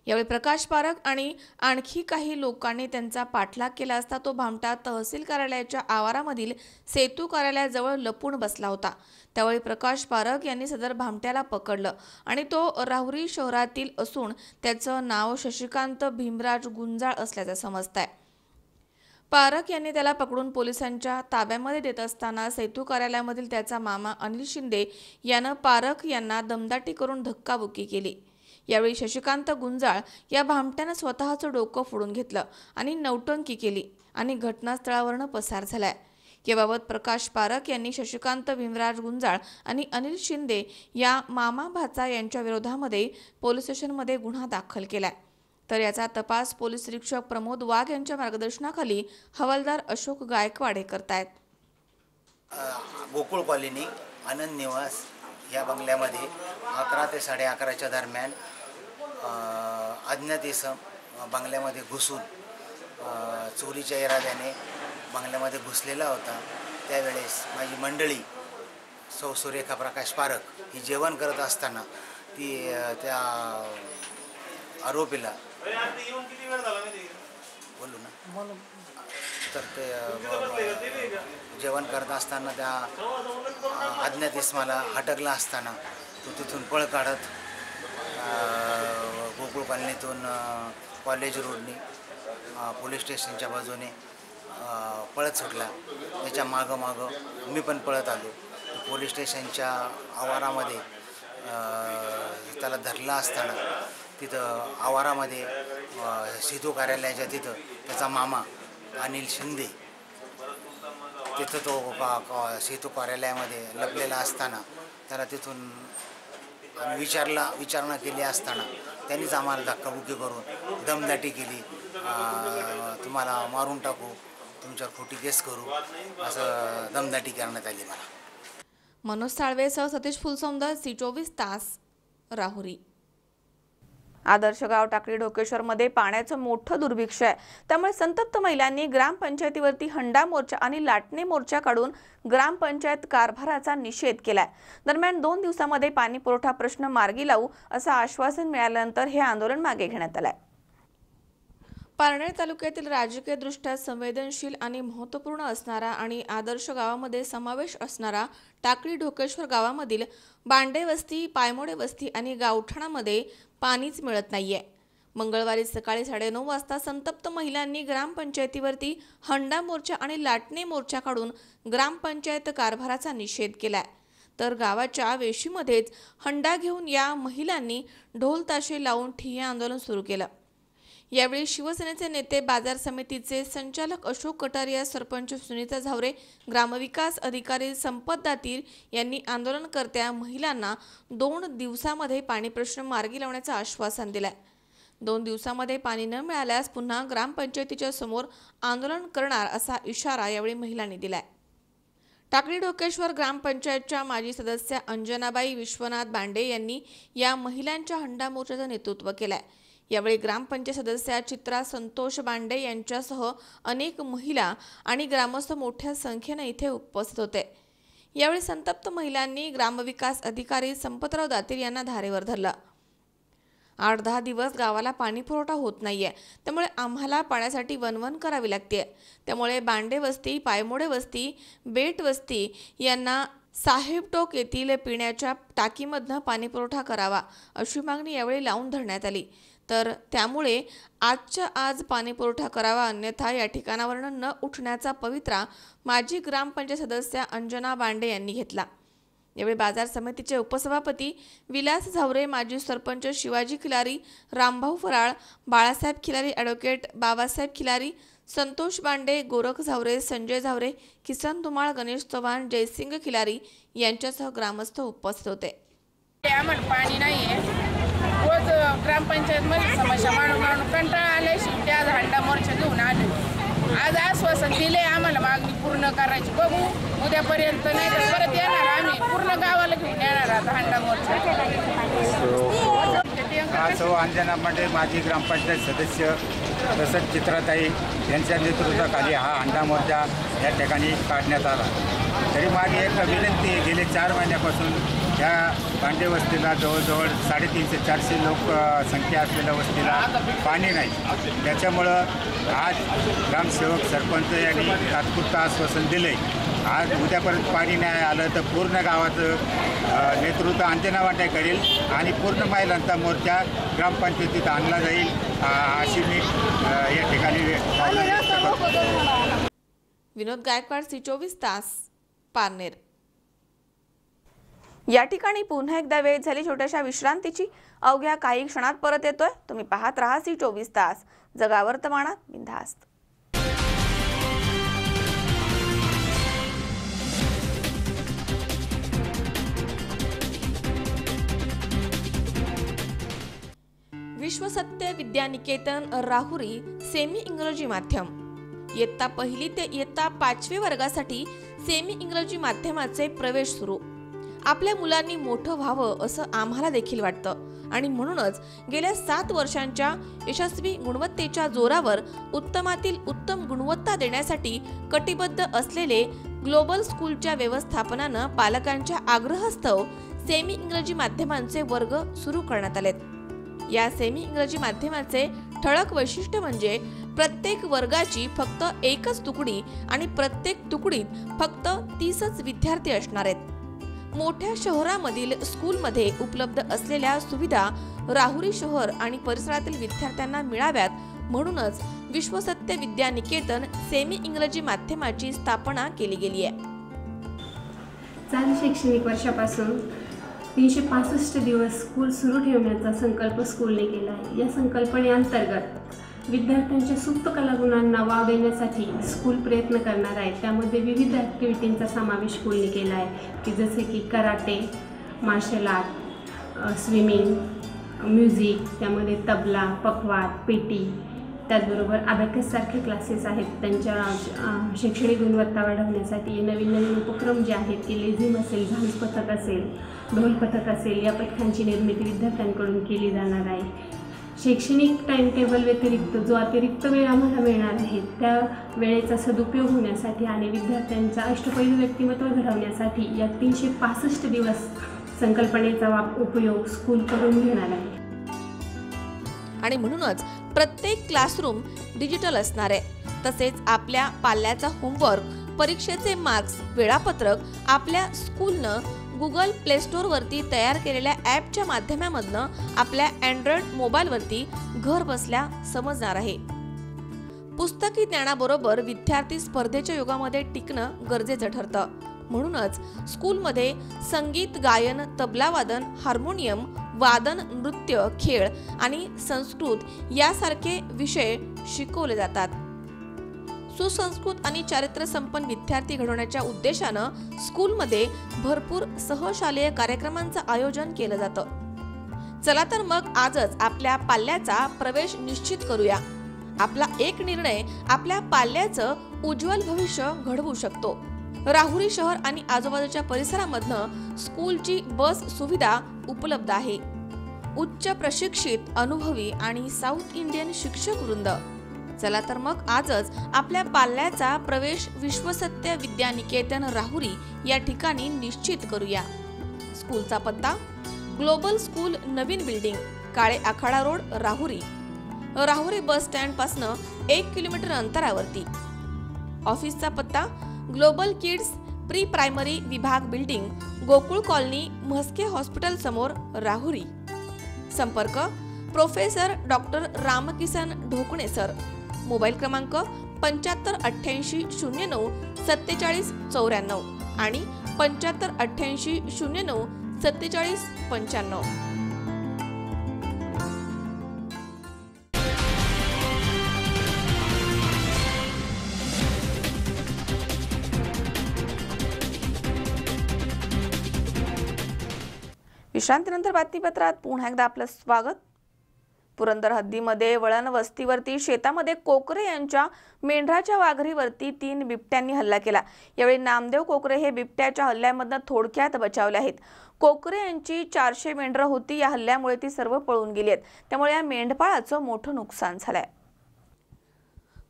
यावेळी प्रकाश पारख आणि आणखी काही लोकांनी त्यांचा पाठलाग केला असता तो भामटा तहसील कार्यालयाच्या आवारामधील सेतू कार्यालयाजवळ लपून बसला होता। त्यावेळी प्रकाश पारख यांनी सदर भामट्याला पकडलं आणि तो राहुरी शहरातील असून त्याचं नाव शशिकांत भीमराज गुंजाळ असल्याचं समजतंय। पारख यांनी त्याला पकडून पोलिसांच्या ताब्यामध्ये देत असताना सेतू कार्यालयामधील त्याचा मामा अनिल शिंदे यानं पारख यांना दमदाटी करून धक्काबुक्की केली। यावेळी शशिकांत गुंजाळ या भामट्यानं स्वतःचं डोकं फोडून घेतलं आणि नौटंकी केली आणि घटनास्थळावरनं पसार झालाय। याबाबत प्रकाश पारख यांनी शशिकांत भीमराज गुंजाळ आणि अनिल शिंदे या मामा भाचा यांच्या विरोधामध्ये पोलीस स्टेशनमध्ये गुन्हा दाखल केलाय। तर याचा तपास पोलीस निरीक्षक प्रमोद वाघ यांच्या मार्गदर्शनाखाली हवालदार अशोक गायकवाड करतायत। गोकुळ कॉलनी आनंद निवास या बंगल्यामध्ये 11 ते 11:30च्या दरम्यान अज्ञात इसम बंगल्यामध्ये घुसून चोरीच्या इराद्याने बंगल्यामध्ये घुसलेला होता। त्यावेळेस माझी मंडळी सौ सुरेखा प्रकाश पारख ही जेवण करत असताना ती त्या आरोपीला बोलू ना तर ते जेवण करत असताना त्या अज्ञात इसमाला हटकला असताना तो तिथून पळ काढत गोकुळ कॉलनीतून कॉलेज रोडनी पोलीस स्टेशनच्या बाजूने पळत सुटला। त्याच्या मागं मी पण पळत आलो। पोलीस स्टेशनच्या आवारामध्ये त्याला धरला असताना तिथं आवारामध्ये सेतू कार्यालयाच्या तिथं त्याचा मामा अनिल शिंदे तिथं तो सेतू कार्यालयामध्ये लपलेला असताना त्याला तिथून विचारणा केली असताना त्यांनीच आम्हाला धक्काबुक्की करून दमदाटी केली, तुम्हाला मारून टाकू, तुमच्यावर खोटी केस करू असं दमदाटी करण्यात आली मला। मनोज साळवेसह सतीश फुलसौंदर, C24 तास, राहुरी। आदर्श गाव टाकळी ढोकेश्वरमध्ये पाण्याचं मोठं दुर्भिक्ष आहे। त्यामुळे संतप्त महिलांनी ग्रामपंचायतीवरती हंडा मोर्चा आणि लाटणे मोर्चा काढून ग्रामपंचायत कारभाराचा निषेध केलाय। दरम्यान 2 दिवसांमध्ये पाणी पुरवठा प्रश्न मार्गी लावू असं आश्वासन मिळाल्यानंतर हे आंदोलन मागे घेण्यात आलंय। पारनेर तालुक्यातील राजकीयदृष्ट्या संवेदनशील आणि महत्त्वपूर्ण असणारा आणि आदर्श गावामध्ये समावेश असणारा टाकळी ढोकेश्वर गावामधील बांडे वस्ती, पायमोडे वस्ती आणि गावठाणामध्ये पाणीच मिळत नाहीये। मंगळवारी सकाळी 9:30 वाजता संतप्त महिलांनी ग्रामपंचायतीवरती हंडा मोर्चा आणि लाटणे मोर्चा काढून ग्रामपंचायत कारभाराचा निषेध केलाय। तर गावाच्या वेशीमध्येच हंडा घेऊन या महिलांनी ढोल ताशे लावून ठिय्या आंदोलन सुरू केलं। यावेळी शिवसेनेचे नेते, बाजार समितीचे संचालक अशोक कटारिया, सरपंच सुनीता झावरे, ग्रामविकास अधिकारी संपत दातीर यांनी आंदोलनकर्त्या महिलांना 2 दिवसांमध्ये पाणी प्रश्न मार्गी लावण्याचं आश्वासन दिलंय। 2 दिवसांमध्ये पाणी न मिळाल्यास पुन्हा ग्रामपंचायतीच्या समोर आंदोलन करणार असा इशारा यावेळी महिलांनी दिलाय। टाकळी ढोकेश्वर ग्रामपंचायतच्या माजी सदस्य अंजनाबाई विश्वनाथ बांडे यांनी या महिलांच्या हंडा मोर्चाचं नेतृत्व केलंय। यावेळी ग्रामपंचायत सदस्य चित्रा संतोष बांडे यांच्यासह अनेक महिला आणि ग्रामस्थ मोठ्या संख्येने इथे उपस्थित होते। यावेळी संतप्त महिलांनी ग्रामविकास अधिकारी संपतराव दातीर यांना धारेवर धरलं। 8-10 दिवस गावाला पाणी पुरवठा होत नाहीये, त्यामुळे आम्हाला पाण्यासाठी वणवण करावी लागते। त्यामुळे बांडे वस्ती, पायमोडे वस्ती, बेट वस्ती यांना साहेबटोक येथील पिण्याच्या टाकीमधनं पाणी पुरवठा करावा अशी मागणी यावेळी लावून धरण्यात आली। तर त्यामुळे आजच्या आज पाणी पुरवठा करावा, अन्यथा या ठिकाणावरून न उठण्याचा पवित्रा माजी ग्रामपंचायत सदस्य अंजना बांडे यांनी घेतला। यावेळी बाजार समितीचे उपसभापती विलास झावरे, माजी सरपंच शिवाजी खिलारी, रामभाऊ फराळ, बाळासाहेब खिलारी, ॲडव्होकेट बाबासाहेब खिलारी, संतोष बांडे, गोरख झावरे, संजय झावरे, किसन धुमाळ, गणेश चव्हाण, जयसिंग खिलारी यांच्यासह ग्रामस्थ उपस्थित होते। आम्हाला पाणी नाहीये, रोज ग्रामपंचायतमध्ये समस्या मांडून कंटाळा आले, शिट्ट्या हंडा मोर्चा घेऊन आले, आज आश्वासन दिले आम्हाला मागणी पूर्ण करायची. बघू उद्यापर्यंत, नाही तर परत येणार आम्ही पूर्ण गावाला घेऊन येणार आता हांडा मोर्चा. आज अंजनामध्ये माजी ग्रामपंचायत सदस्य तसंच चित्राताई यांच्या नेतृत्वाखाली हा हांडा मोर्चा या ठिकाणी काढण्यात आला. तरी माझी एक विनंती आहे, गेले 4 महिन्यापासून या भांडे वस्तीला जवळजवळ 350-400 लोक संख्या असलेल्या वस्तीला पाणी नाही. त्याच्यामुळं आज ग्रामसेवक सरपंच यांनी तात्पुरतं आश्वासन दिले. आज उद्यापर्यंत पाणी नाही आलं तर पूर्ण गावाचं नेतृत्व अंजना वाटे करेल आणि पूर्ण महिलांचा मोर्चा ग्रामपंचायतीत आणला जाईल अशी मी या ठिकाणी व्यक्त करतो. विनोद गायकवाड, C24 तास, पारनेर. या ठिकाणी पुन्हा एकदा वेळ झाली छोट्याशा विश्रांतीची. अवघ्या काही क्षणात परत येतोय. तुम्ही पाहत राहा C24 तास, जगा वर्तमानात बिनधास्त. विश्वसत्य विद्यानिकेतन राहुरी सेमी इंग्रजी माध्यम इयत्ता 1ली ते इयत्ता 5वी वर्गासाठी सेमी इंग्रजी माध्यमाचे प्रवेश सुरू. आपल्या मुलांनी मोठं व्हावं असं आम्हाला देखील वाटतं आणि म्हणूनच गेल्या 7 वर्षांच्या यशस्वी गुणवत्तेच्या जोरावर उत्तमातील उत्तम गुणवत्ता देण्यासाठी कटिबद्ध असलेले ग्लोबल स्कूलच्या व्यवस्थापनानं पालकांच्या आग्रहास्तव सेमी इंग्रजी माध्यमांचे वर्ग सुरू करण्यात आलेत. या सेमी इंग्रजी माध्यमाचे ठळक वैशिष्ट्य म्हणजे प्रत्येक वर्गाची फक्त एकच तुकडी आणि प्रत्येक तुकडीत फक्त 30च विद्यार्थी असणार आहेत. मोठ्या शहरामधील स्कूलमध्ये उपलब्ध असलेल्या सुविधा राहुरी शहर आणि परिसरातील विद्यार्थ्यांना मिळाव्यात म्हणूनच विश्वसत्य विद्यानिकेतन सेमी इंग्रजी माध्यमाची स्थापना केली गेली आहे. चालू शैक्षणिक वर्षापासून 365 दिवस स्कूल सुरू ठेवण्याचा संकल्प स्कूलने केला आहे. या संकल्पनेअंतर्गत विद्यार्थ्यांच्या सुप्त कलागुणांना वाव देण्यासाठी स्कूल प्रयत्न करणार आहे. त्यामध्ये विविध ॲक्टिव्हिटींचा समावेश स्कूलने केला आहे की जसे की karate, martial art, swimming, music, त्यामध्ये तबला, पखवाज, पेटी, त्याचबरोबर अबॅकससारखे क्लासेस आहेत. त्यांच्या शैक्षणिक गुणवत्ता वाढवण्यासाठी नवीन नवीन उपक्रम जे आहेत की लेझिम असेल, झांज पथक असेल, ढोल पथक असेल, या पथकांची निर्मिती विद्यार्थ्यांकडून केली जाणार आहे. शैक्षणिक टाईम टेबल व्यतिरिक्त जो अतिरिक्त वेळ आम्हाला मिळणार आहे त्या वेळेचा सदुपयोग होण्यासाठी आणि विद्यार्थ्यांचा अष्टपैलू व्यक्तिमत्व घडवण्यासाठी या 365 दिवस संकल्पनेचा उपयोग स्कूल करून घेणार आहे. आणि म्हणूनच प्रत्येक क्लासरूम डिजिटल असणार आहे. तसेच आपल्या पाल्याचा होमवर्क, परीक्षेचे मार्क्स, वेळापत्रक आपल्या स्कूलनं गुगल प्ले स्टोअरवरती तयार केलेल्या ॲपच्या माध्यमामधनं आपल्या अँड्रॉइड मोबाईलवरती घर बसल्या समजणार आहे. पुस्तकी ज्ञानाबरोबर विद्यार्थी स्पर्धेच्या युगामध्ये टिकणं गरजेचं ठरतं. म्हणूनच स्कूलमध्ये संगीत, गायन, तबलावादन, हार्मोनियम, वादन, नृत्य, खेळ आणि संस्कृत यासारखे विषय शिकवले जातात. सुसंस्कृत आणि चारित्र्यसंपन्न विद्यार्थी घडवण्याच्या उद्देशानं स्कूलमध्ये भरपूर सहशालेय कार्यक्रमांचं आयोजन केलं जातं. चला तर मग आजच आपल्या पाल्याचा प्रवेश निश्चित करूया. आपला एक निर्णय आपल्या पाल्याचं उज्ज्वल भविष्य घडवू शकतो. राहुरी शहर आणि आजूबाजूच्या परिसरामधनं स्कूलची बस सुविधा उपलब्ध आहे. उच्च प्रशिक्षित, अनुभवी आणि साऊथ इंडियन शिक्षक वृंद. चला तर मग आजच आपल्या पाल्याचा प्रवेश विश्वसत्य विद्यानिकेतन राहुरी या ठिकाणी निश्चित करूया. स्कूलचा पत्ता ग्लोबल स्कूल, नवीन building, Kale Akhada road, Rahuri. Rahuri bus stand पासून 1 किलोमीटर अंतरावरती. ऑफिसचा पत्ता ग्लोबल किड्स प्री प्रायमरी विभाग building, Gokul colony, Mhaske hospital समोर, राहुरी. संपर्क professor doctor Ramkisan Dhokane sir. Mobile क्रमांक 7588 09 47 94 आणि 7588 09 47 95. विश्रांतीनंतर बातमीपत्रात पुन्हा एकदा आपलं स्वागत. पुरंदर हद्दीमध्ये वळण वस्तीवरती शेतामध्ये कोकरे यांच्या मेंढराच्या वाघरीवरती 3 बिबट्यांनी हल्ला केला। यावेळी नामदेव कोकरे हे बिबट्याच्या हल्ल्यामधून थोडक्यात बचावले आहेत। कोकरे यांची 400 मेंढरं होती। या हल्ल्यामुळे ती सर्व पळून गेली आहेत, त्यामुळे या मेंढपाळाचं मोठं नुकसान झालंय।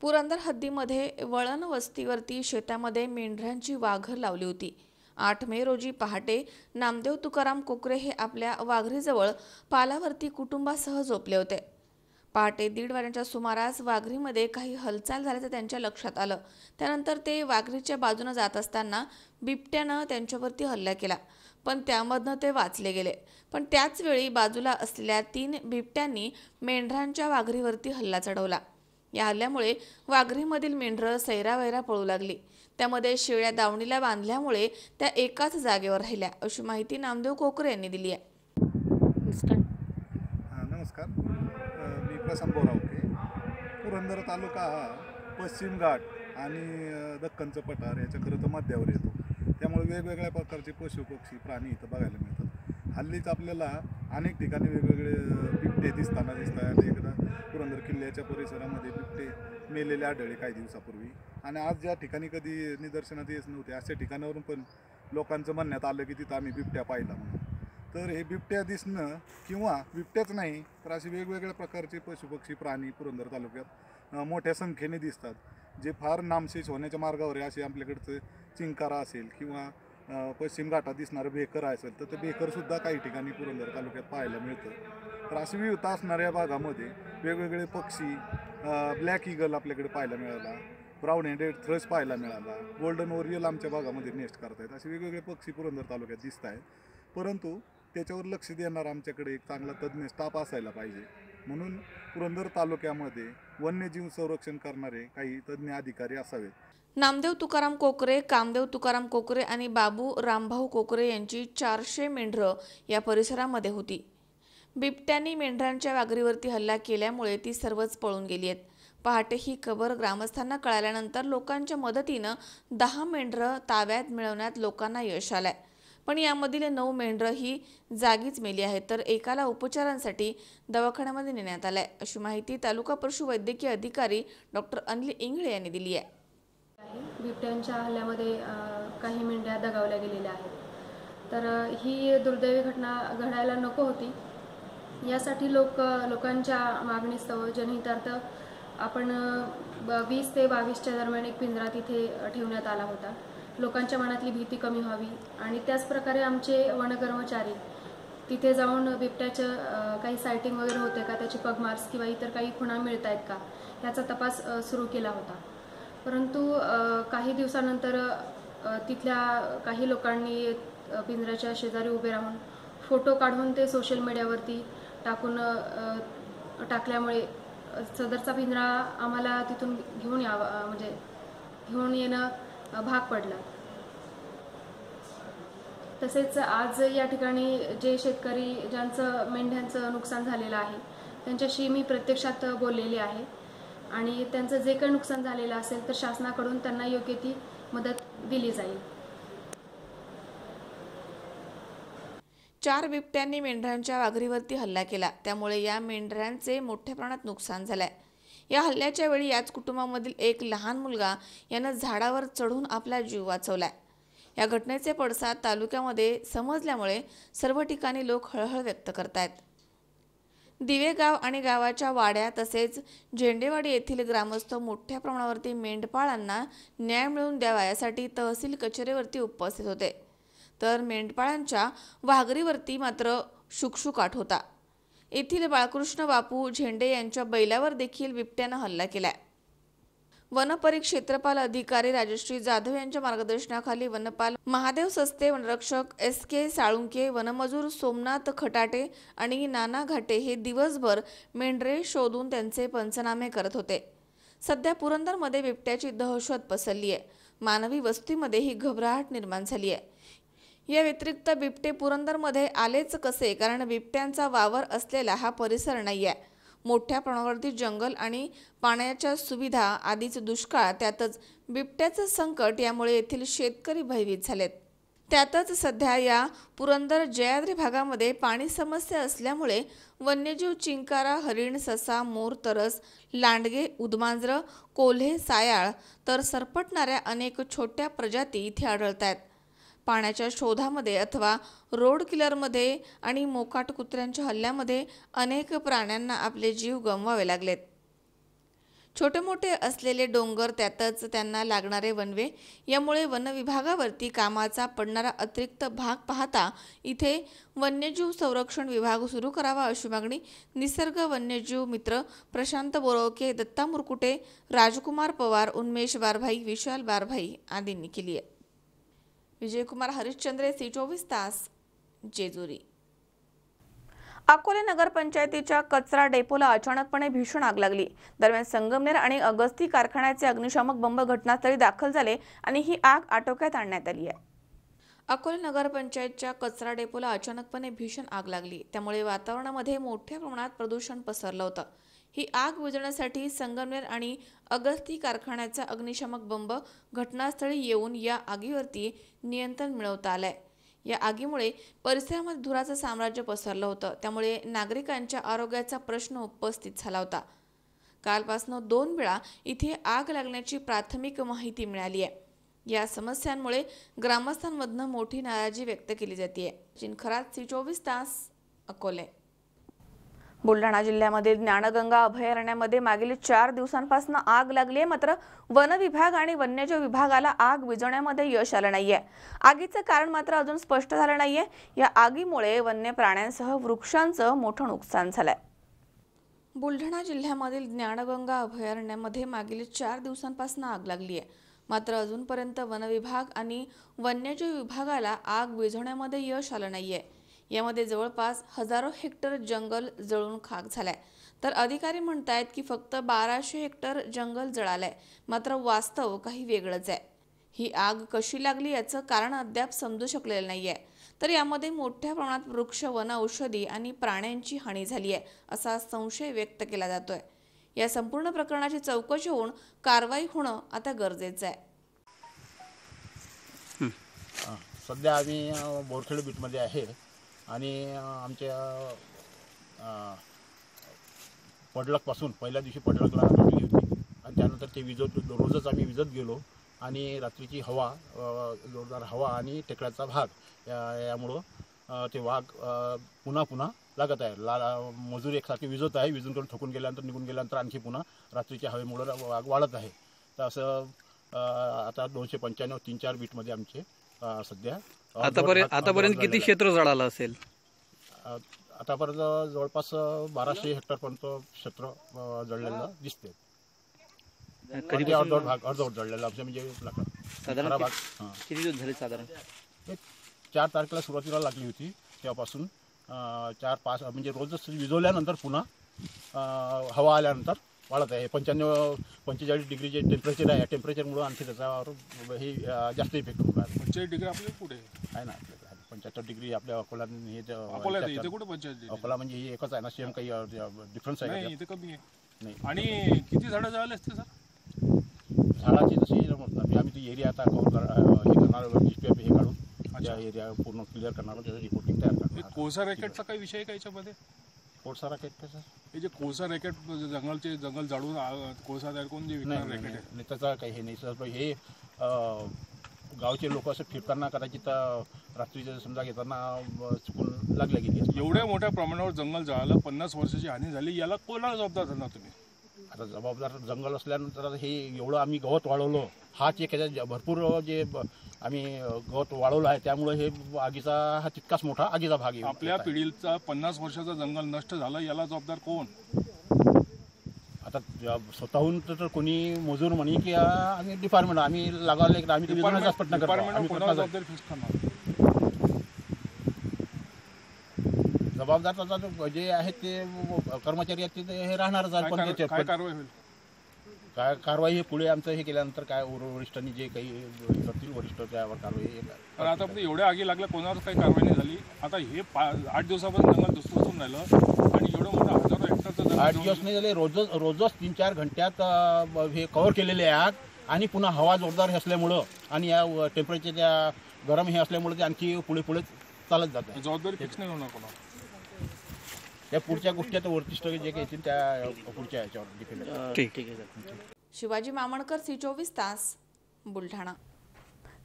पुरंदर हद्दीमध्ये वळण वस्तीवरती शेतामध्ये मेंढरांची वाघर लावली होती। 8 मे रोजी पहाटे नामदेव तुकाराम कोकरे हे आपल्या वाघरीजवळ पालावरती कुटुंबासह झोपले होते। पहाटे 1:30 वाजण्याच्या सुमारास वाघरीमध्ये काही हालचाल झाल्याचं त्यांच्या लक्षात आलं। त्यानंतर ते वाघरीच्या बाजूने जात असताना बिबट्यानं त्यांच्यावरती हल्ला केला, पण त्यामधनं ते वाचले गेले। पण त्याच वेळी बाजूला असलेल्या 3 बिबट्यांनी मेंढरांच्या वाघरीवरती हल्ला चढवला। या हल्ल्यामुळे वाघरीमधील मेंढरं सैरावैरा पळू लागली। त्यामध्ये शेळ्या दावणीला बांधल्यामुळे त्या एकाच जागेवर राहिल्या, अशी माहिती नामदेव कोकरे यांनी दिली आहे। नमस्कार, मी प्रसन्न बोरावके। पुरंदर तालुका हा पश्चिम घाट आणि दख्खनचं पठार याच्या खरं तर मध्यावर येतो, त्यामुळे वेगवेगळ्या प्रकारचे पशु पक्षी प्राणी इथं बघायला मिळतात। हल्लीच आपल्याला अनेक ठिकाणी वेगवेगळे बिबटे दिसतात। एकदा पुरंदर किल्ल्याच्या परिसरामध्ये बिबटे मेलेले आढळले काही दिवसापूर्वी, आणि आज ज्या ठिकाणी कधी निदर्शनात येत नव्हते अशा ठिकाणावरून पण लोकांचं म्हणण्यात आलं की तिथं आम्ही बिबट्या पाहिला म्हणून। तर हे बिबट्या दिसणं किंवा बिबट्याच नाही तर असे वेगवेगळ्या प्रकारचे पशुपक्षी प्राणी पुरंदर तालुक्यात मोठ्या संख्येने दिसतात, जे फार नामशेष होण्याच्या मार्गावर आहे। असे आपल्याकडचं चिंकारा असेल किंवा पश्चिम घाटात दिसणारं बेकर असेल तर ते बेकरसुद्धा काही ठिकाणी पुरंदर तालुक्यात पाहायला मिळतं। तर अशी विविधता असणाऱ्या भागामध्ये वेगवेगळे पक्षी, ब्लॅक ईगल आपल्याकडे पाहायला मिळाला, ब्राऊन हेडेड थ्रश पाहायला मिळाला, गोल्डन ओरियल आमच्या भागामध्ये नेस्ट करतायत। असे वेगवेगळे पक्षी पुरंदर तालुक्यात दिसत आहेत, परंतु त्याच्यावर लक्ष देणारा आमच्याकडे एक चांगला तज्ज्ञ स्टाफ असायला पाहिजे। म्हणून पुरंदर तालुक्यामध्ये वन्यजीव संरक्षण करणारे काही तज्ज्ञ अधिकारी असावेत। नामदेव तुकाराम कोकरे, कामदेव तुकाराम कोकरे आणि बाबू रामभाऊ कोकरे यांची 400 मेंढरं या परिसरामध्ये होती। बिबट्यांनी मेंढरांच्या वाघरीवरती हल्ला केल्यामुळे ती सर्वच पळून गेली आहेत। पहाटे ही खबर ग्रामस्थांना कळाल्यानंतर लोकांच्या मदतीनं 10 मेंढरं ताब्यात मिळवण्यात लोकांना यश आलंय, पण यामधील 9 मेंढरं ही जागीच मेली आहेत, तर एकाला उपचारांसाठी दवाखान्यामध्ये नेण्यात आलंय, अशी माहिती तालुका पशुवैद्यकीय अधिकारी डॉक्टर अनिल इंगळे यांनी दिली आहे। बिबट्यांच्या हल्ल्यामध्ये काही मेंढ्या दगावल्या गेलेल्या आहेत, तर ही दुर्दैवी घटना घडायला नको होती। यासाठी लोकांच्या मागणीस्तव जनहितार्थ आपण 20 ते 22च्या दरम्यान एक पिंजरा तिथे ठेवण्यात आला होता। लोकांच्या मनातली भीती कमी व्हावी आणि त्याच प्रकारे आमचे वनकर्मचारी तिथे जाऊन बिबट्याचं काही सायटिंग वगैरे होते का, त्याचे पग मार्क्स किंवा इतर काही खुणा मिळत आहेत का याचा तपास सुरू केला होता। परंतु काही दिवसानंतर तिथल्या काही लोकांनी पिंजऱ्याच्या शेजारी उभे राहून फोटो काढून ते सोशल मीडियावरती टाकल्यामुळे सदरचा पिंजरा आम्हाला तिथून घेऊन येणं भाग पडला। तसेच आज या ठिकाणी जे शेतकरी ज्यांचं मेंढ्यांचं नुकसान झालेलं आहे त्यांच्याशी मी प्रत्यक्षात बोललेले आहे आणि त्यांचं जे काही नुकसान झालेलं असेल तर शासनाकडून त्यांना योग्य ती मदत दिली जाईल। 4 बिबट्यांनी मेंढरांच्या वाघरीवरती हल्ला केला, त्यामुळे या मेंढरांचे मोठ्या प्रमाणात नुकसान झालंय। या हल्ल्याच्या वेळी याच कुटुंबामधील एक लहान मुलगा यानं झाडावर चढून आपला जीव वाचवलाय। या घटनेचे पडसाद तालुक्यामध्ये समजल्यामुळे सर्व ठिकाणी लोक हळहळ व्यक्त करतायत। दिवेगाव आणि गावाच्या वाड्या तसेच झेंडेवाडी येथील ग्रामस्थ मोठ्या प्रमाणावरती मेंढपाळांना न्याय मिळवून द्यावा यासाठी तहसील कचेरीवरती उपस्थित होते, तर मेंढपाळांच्या वाघरीवरती मात्र शुकशुकाट होता। येथील बाळकृष्ण बापू झेंडे यांच्या बैलावर देखील बिबट्यानं हल्ला केलाय। वनपरिक्षेत्रपाल अधिकारी राजश्री जाधव यांच्या मार्गदर्शनाखाली वनपाल महादेव सस्ते, वनरक्षक SK साळुंके, वनमजूर सोमनाथ खटाटे आणि नाना घाटे हे दिवसभर मेंढरे शोधून त्यांचे पंचनामे करत होते। सध्या पुरंदरमध्ये बिबट्याची दहशत पसरली आहे, मानवी वस्तीमध्ये ही घबराहट निर्माण झाली आहे। या व्यतिरिक्त बिबटे पुरंदरमध्ये आलेच कसे, कारण बिबट्यांचा वावर असलेला हा परिसर नाहीये। मोठ्या प्रमाणावरती जंगल आणि पाण्याच्या सुविधा आधीच दुष्काळ, त्यातच बिबट्याचं संकट, यामुळे येथील शेतकरी भयभीत झालेत। त्यातच सध्या या पुरंदर जयाद्री भागामध्ये पाणी समस्या असल्यामुळे वन्यजीव चिंकारा, हरिण, ससा, मोर, तरस, लांडगे, उदमांजरं, कोल्हे, सायाळ तर सरपटणाऱ्या अनेक छोट्या प्रजाती इथे आढळत आहेत. पाण्याच्या शोधामध्ये अथवा रोड किलरमध्ये आणि मोकाट कुत्र्यांच्या हल्ल्यामध्ये अनेक प्राण्यांना आपले जीव गमवावे लागलेत. छोटे मोठे असलेले डोंगर, त्यातच त्यांना लागणारे वनवे, यामुळे वन विभागावरती कामाचा पडणारा अतिरिक्त भाग पाहता इथे वन्यजीव संरक्षण विभाग सुरू करावा अशी मागणी निसर्ग वन्यजीव मित्र प्रशांत बोरवके, दत्ता मुरकुटे, राजकुमार पवार, उन्मेष बारभाई, विशाल बारभाई आदींनी केली आहे. विजयकुमार हरिश्चंद्रे, C24 तास, जेजुरी. अकोले नगरपंचायतीच्या कचरा डेपोला अचानकपणे भीषण आग लागली. दरम्यान संगमनेर आणि अगस्ती कारखान्याचे अग्निशामक बंब घटनास्थळी दाखल झाले आणि ही आग आटोक्यात आणण्यात आली आहे. अकोले नगरपंचायतच्या कचरा डेपोला अचानकपणे भीषण आग लागली. त्यामुळे वातावरणामध्ये मोठ्या प्रमाणात प्रदूषण पसरलं होतं. ही आग विझवण्यासाठी संगमनेर आणि अगस्ती कारखान्याचा अग्निशामक बंब घटनास्थळी येऊन या आगीवरती नियंत्रण मिळवता आलंय. या आगीमुळे परिसरामध्ये धुराचं साम्राज्य पसरलं होतं. त्यामुळे नागरिकांच्या आरोग्याचा प्रश्न उपस्थित झाला होता. कालपासून 2 वेळा इथे आग लागण्याची प्राथमिक माहिती मिळाली आहे. या समस्यांमुळे ग्रामस्थांमधनं मोठी नाराजी व्यक्त केली जाते. जिनखरात, C24 तास, अकोले. बुलढाणा जिल्ह्यामधील ज्ञानगंगा अभयारण्यामध्ये मागील 4 दिवसांपासून आग लागली आहे. मात्र वन विभाग आणि वन्यजीव विभागाला आग विझवण्यामध्ये यश आलं नाहीये. आगीचं कारण मात्र अजून स्पष्ट झालं नाहीये. या आगीमुळे वन्य प्राण्यांसह वृक्षांचं मोठं नुकसान झालंय. बुलढाणा जिल्ह्यामधील ज्ञानगंगा अभयारण्यामध्ये मागील 4 दिवसांपासून आग लागली आहे. मात्र अजूनपर्यंत वन विभाग आणि वन्यजीव विभागाला आग विझवण्यामध्ये यश आलं नाहीये. यामध्ये जवळपास हजारो हेक्टर जंगल जळून खाक झालाय. तर अधिकारी म्हणतायत की फक्त 1200 हेक्टर जंगल जळालंय. मात्र वास्तव काही वेगळंच आहे. ही आग कशी लागली याचं कारण अद्याप समजू शकलेलं नाहीये. तर यामध्ये मोठ्या प्रमाणात वृक्ष, वन औषधी आणि प्राण्यांची हानी झाली आहे असा संशय व्यक्त केला जातोय. या संपूर्ण प्रकरणाची चौकशी होऊन कारवाई होणं आता गरजेचं आहे. सध्या आम्ही बोरखेड बीटमध्ये आहे आणि आमच्या पडलकपासून पहिल्या दिवशी पडलकला लागली होती आणि त्यानंतर ते रोजच आम्ही विजत गेलो आणि रात्रीची हवा, जोरदार हवा आणि टेकड्याचा भाग यामुळं ते वाघ पुन्हा लागत आहे. मजूर एकसारखे विजत आहे. विजून करून थकून गेल्यानंतर निघून गेल्यानंतर आणखी पुन्हा रात्रीच्या हवेमुळं वाघ वाढत आहे. तर असं आता 295 3-4 बीटमध्ये आमचे सध्या आतापर्यंत किती क्षेत्र जळालं असेल? आतापर्यंत जवळपास 1200 हेक्टरपर्यंत क्षेत्र जळलेलं दिसते. अर्धवट जळलेलं म्हणजे साधारण किती दिवस झाले? साधारण 4 तारखेला सुरुवातीला लागली होती. तेव्हापासून 4-5 म्हणजे रोजच विझवल्यानंतर पुन्हा हवा आल्यानंतर वाढत आहे. 45 डिग्री जे टेम्परेचर आहे, टेम्परेचरमुळे आणखी त्याच्यावर हे जास्त इफेक्ट होणार. 45 डिग्री आपल्या पुढे आहे ना. 75 डिग्री आपल्या अकोला हे अकोला म्हणजे हे एकच आहे ना. सेम काही डिफरन्स आहे? इथे कमी आहे. नाही. आणि किती झाडं जळाले असते सर? झाडाची जशी आम्ही ती एरिया आता हे करणार, डिस्प्ले हे काढून या एरिया पूर्ण क्लिअर करणार, त्याचं रिपोर्टिंग तयार करणार. कोळसा रॅकेटचा काही विषय का याच्यामध्ये? कोळसा रॅकेट कसं? हे जे कोळसा रॅकेट जंगल जाळून कोळसा तयार करून जे विकणार रॅकेट आहे त्याचा काही हे नाही सर. हे गावचे लोक असं फिरताना कदाचित रात्रीचे समजा घेताना चुकून लागल्या गेली. एवढ्या मोठ्या प्रमाणावर जंगल जळालं, 50 वर्षाची हानी झाली, याला कोणाला जबाबदार धरणार तुम्ही? आता जबाबदार जंगल असल्यानंतर हे एवढं आम्ही गवत वाढवलं, हाच एक भरपूर जे आम्ही गवत वाढवलं आहे त्यामुळे हे आगीचा हा तितकाच मोठा आगीचा भाग आहे. आपल्या पिढीचा 50 वर्षाचा जंगल नष्ट झाला, याला जबाबदार कोण? आता स्वतःहून तर कोणी मजूर म्हणे की आम्ही डिपार्टमेंट आम्ही लागायला आम्ही प्रयत्न करतो. जबाबदार त्याचा जे आहेत ते कर्मचारी आहेत ते हे राहणारच आहे. पण काय कारवाई होईल? काय कारवाई हे पुढे आमचं हे केल्यानंतर काय वरिष्ठांनी जे काही करतील वरिष्ठ त्यावर कारवाई. पण आता एवढ्या आगी लागल्या, कोणावर काही कारवाई नाही झाली. आता हे 8 दिवसापासून जंगल दुसरून राहिलं आणि एवढं मोठं हजारो हेक्टरचं 8 दिवस नाही झाले. रोजच 3-4 घंट्यात हे कव्हर केलेले आहे आग. आणि पुन्हा हवा जोरदार असल्यामुळं आणि या टेम्परेचरच्या गरम हे असल्यामुळे ते आणखी पुढे पुढे चालत जातं. जबाबदारी फिक्स नाही होणार कोणा. त्या पुढच्या गोष्टी आता वरिष्ठ जे काही येतील त्या पुढच्या याच्यावर डिपेंड. ठीक आहे. शिवाजी मामणकर, C24 तास, बुलढाणा.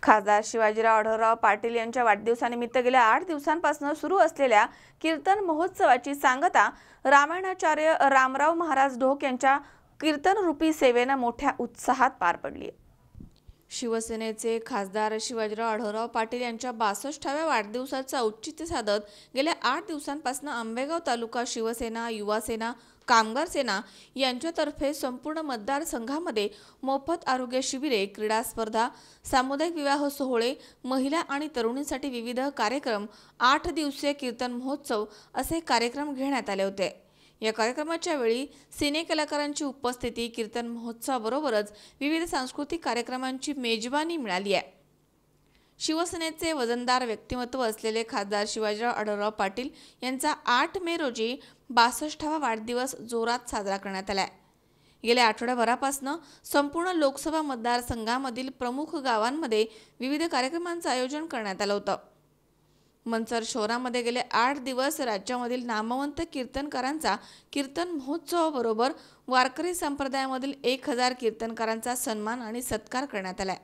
खासदार शिवाजीराव आढळराव पाटील यांच्या वाढदिवसानिमित्त गेल्या 8 दिवसांपासून सुरू असलेल्या कीर्तन महोत्सवाची सांगता रामायणाचार्य रामराव महाराज ढोक यांच्या कीर्तनरूपी सेवेनं मोठ्या उत्साहात पार पडली. शिवसेनेचे खासदार शिवाजीराव आढळराव पाटील यांच्या 62व्या वाढदिवसाचं औचित्य साधत गेल्या 8 दिवसांपासून आंबेगाव तालुका शिवसेना, युवासेना, कामगार सेना यांच्यातर्फे संपूर्ण मतदारसंघामध्ये मोफत आरोग्य शिबिरे, क्रीडा स्पर्धा, सामुदायिक विवाह सोहळे, महिला आणि तरुणींसाठी विविध कार्यक्रम, 8 दिवसीय कीर्तन महोत्सव असे कार्यक्रम घेण्यात आले होते. या कार्यक्रमाच्या वेळी सिने कलाकारांची उपस्थिती, कीर्तन महोत्सवाबरोबरच विविध सांस्कृतिक कार्यक्रमांची मेजवानी मिळाली आहे. शिवसेनेचे वजनदार व्यक्तिमत्व असलेले खासदार शिवाजीराव आढळराव पाटील यांचा 8 मे रोजी 62वा वाढदिवस जोरात साजरा करण्यात आला आहे. गेल्या आठवड्याभरापासून संपूर्ण लोकसभा मतदारसंघामधील प्रमुख गावांमध्ये विविध कार्यक्रमांचं आयोजन करण्यात आलं होतं. मंचर शहरामध्ये गेले 8 दिवस राज्यामधील नामवंत कीर्तनकारांचा कीर्तन महोत्सवाबरोबर वारकरी संप्रदायामधील 1000 कीर्तनकारांचा सन्मान आणि सत्कार करण्यात आला.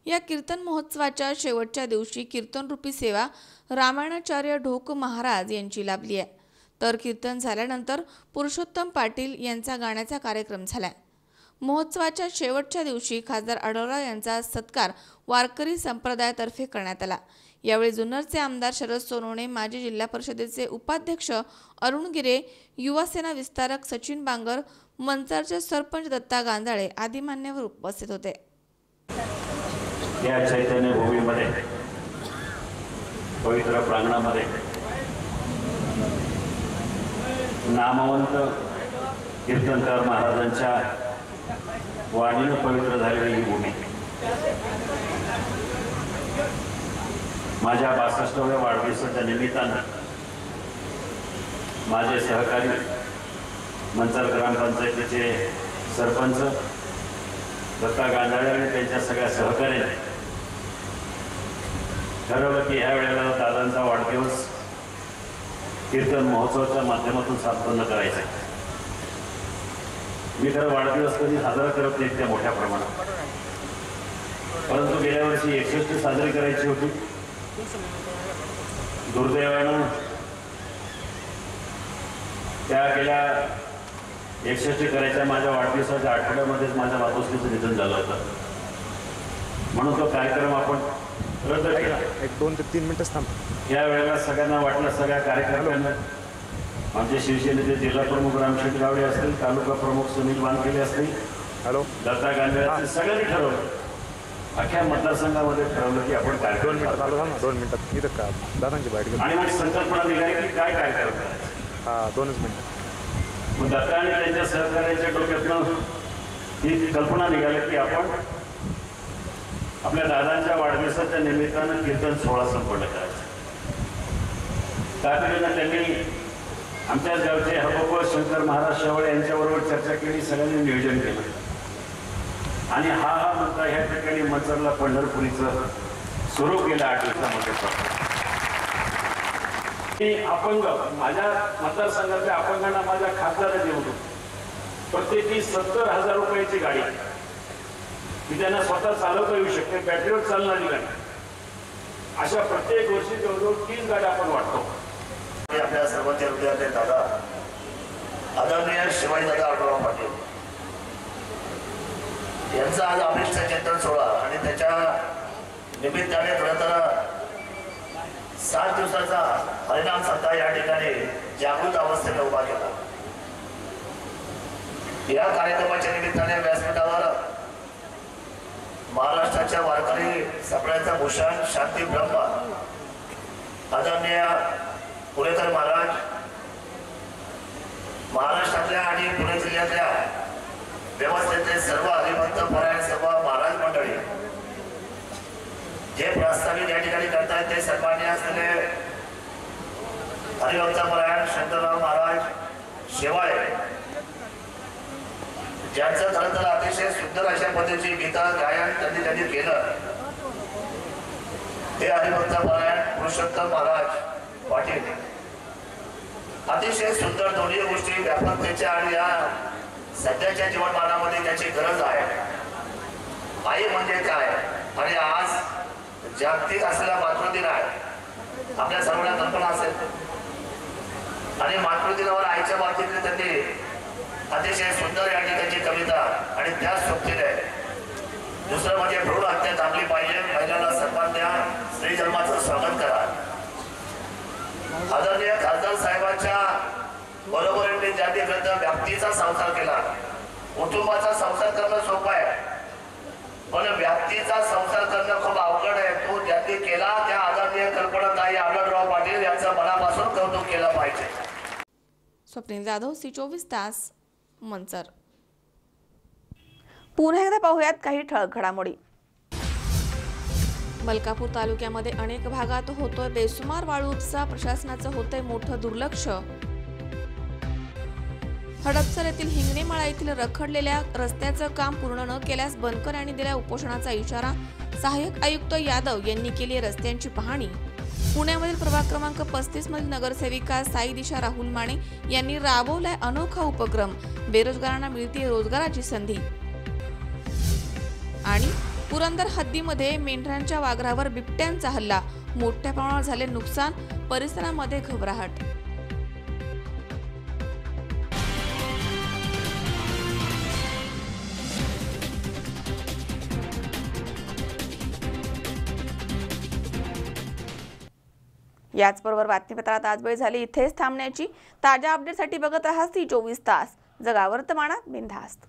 या कीर्तन महोत्सवाच्या शेवटच्या दिवशी कीर्तनरूपी सेवा रामायणाचार्य ढोक महाराज यांची लाभली आहे. तर कीर्तन झाल्यानंतर पुरुषोत्तम पाटील यांचा गाण्याचा कार्यक्रम झाला. महोत्सवाच्या शेवटच्या दिवशी खासदार आढळराव यांचा सत्कार वारकरी संप्रदायातर्फे करण्यात आला. यावेळी जुन्नरचे आमदार शरद सोनवणे, माजी जिल्हा परिषदेचे उपाध्यक्ष अरुण गिरे, युवासेना विस्तारक सचिन बांगर, मंचरचे सरपंच दत्ता गांजाळे आदी मान्यवर उपस्थित होते. या चैतन्य भूमीमध्ये, पवित्र प्रांगणामध्ये नामवंत कीर्तनकार महाराजांच्या वाणीनं पवित्र झालेली ही भूमी माझ्या 62व्या वाढदिवसाच्या निमित्तानं माझे सहकारी मंचर ग्रामपंचायतीचे सरपंच दत्ता गांजाळे आणि त्यांच्या सगळ्या सहकार्याने ठरवलं की ह्या वेळेला दादांचा वाढदिवस कीर्तन महोत्सवाच्या माध्यमातून संपन्न करायचा आहे. मी खरं वाढदिवस कधी साजरा करत नाही त्या मोठ्या प्रमाणात, परंतु गेल्या वर्षी 61 साजरी करायची होती. दुर्दैवानं त्या गेल्या 61 करायच्या माझ्या वाढदिवसाच्या आठवड्यामध्येच माझ्या मातोश्रीचं निधन झालं होतं. म्हणून तो कार्यक्रम आपण रद्द केला. 1-2 ते 3 मिनिटं थांब. या वेळेला सगळ्यांना वाटलं, सगळ्या कार्यक्रमांना आमचे शिवसेनेचे जिल्हा प्रमुख रामशेठ गावडे असतील, तालुका प्रमुख सुनील वानखेडे असतील, दत्ता गांजाळे, सगळ्यांनी ठरवलं, अख्ख्या मतदारसंघामध्ये ठरवलं की आपण कार्यक्रम 2 मिनिटात इथं का दादांची बाईट आणि मग संकल्पना निघाली की काय कार्यक्रम करायचा. 2 मिनिटं. मग दत्ता आणि त्यांच्या सहकार्याच्या डोक्यातनं ही कल्पना निघाली की आपण आपल्या दादांच्या वाढदिवसाच्या निमित्तानं कीर्तन सोहळा संपन्न करायचा. तातडीनं त्यांनी आमच्याच गावचे हबोबा शंकर महाराज शेवळे यांच्याबरोबर चर्चा केली, सगळ्यांनी नियोजन केलं आणि हा म्हणता ह्या ठिकाणी मंचरला पंढरपुरीचं सुरू केलं 8 दिवसामध्ये. अपंग माझ्या मतदारसंघातल्या अपंगांना माझ्या खासदाराने देऊ प्रत्येकी 70,000 रुपयाची गाडी की त्यांना स्वतः चालवता येऊ शकते, बॅटरीवर चालणारी गाडी, अशा प्रत्येक वर्षी जवळजवळ 30 गाड्या आपण वाटतो. आपल्या सर्वांच्या हृदयातले दादा आदरणीय शिवाजीदादा आढळराव पाटील यांचा आज अभिष्ट चिंतन सोहळा आणि त्याच्या निमित्ताने खरं तर 7 दिवसाचा परिणाम सत्ता या ठिकाणी जागृत अवस्थेने उभा केला. या कार्यक्रमाच्या निमित्ताने व्यासपीठावर महाराष्ट्राच्या वारकरी सगळ्यांचा भूषण शांती ब्रह्म आदरणीय पुणेकर महाराज, महाराष्ट्रातल्या आणि पुणे जिल्ह्यातल्या व्यवस्थेतले सर्व हरिभक्त परायण सर्व महाराज मंडळी जे प्रस्तावित या ठिकाणी करतायत ते सन्मान्य असलेले हरिभक्त परायण शंकरराव महाराज शेवाळे, ज्यांचं खरं तर अतिशय सुंदर अशा पद्धतीची गीता गायन त्यांनी केलं हरिभक्तपरायण पुरुषोत्तम महाराज पाटील. अतिशय सुंदर दोन्ही गोष्टी व्यापकतेच्या आणि या सध्याच्या जीवनमानामध्ये त्याची गरज आहे. आई म्हणजे काय आणि आज जागतिक असलेला मातृदिन आहे, आपल्या सर्वांना कल्पना असेल. आणि मातृदिनावर आईच्या बाबतीत त्यांनी अतिशय सुंदर या ठिकाणची कविता आणि त्याच सोबतीने दुसरं म्हणजे भ्रूण हत्या थांबली पाहिजे, महिलांना सन्मान द्या, स्त्री जन्माचं स्वागत करा. आदरणीय खासदार साहेबांच्या बरोबरीने ज्यांनी व्याप्तीचा संसार केला. कुटुंबाचा संसार करणं सोपं आहे, पण व्याप्तीचा संसार करणं खूप अवघड आहे. तो ज्यांनी केला त्या आदरणीय कल्पनाताई आढळराव पाटील यांचं मनापासून कौतुक केलं पाहिजे. स्वप्नील जाधव, C24 तास, मंचर. पुन्हा एकदा पाहूयात काही ठळक घडामोडी. मलकापूर तालुक्यामध्ये अनेक भागात होतोय बेसुमार वाळू उपसा, प्रशासनाचं होतंय मोठं दुर्लक्ष. हडपसर येथील हिंगणेमाळा येथील रखडलेल्या रस्त्याचं काम पूर्ण न केल्यास बनकर यांनी दिला उपोषणाचा इशारा. सहाय्यक आयुक्त यादव यांनी केली रस्त्यांची पाहणी. पुण्यामधील प्रभाग क्रमांक 35 मधील नगरसेविका साई दिशा राहुल माने यांनी राबवलाय अनोखा उपक्रम. बेरोजगारांना मिळते रोजगाराची संधी. आणि पुरंदर हद्दीमध्ये मेंढरांच्या वाघरावर बिबट्यांचा हल्ला, मोठ्या प्रमाणावर झाले नुकसान, परिसरामध्ये घबराहट. याचबरोबर बातमीपत्रात आज वेळ झाली इथेच थांबण्याची. ताज्या अपडेटसाठी बघत राहा C24 तास. जगा वर्तमानात बिनधास्त.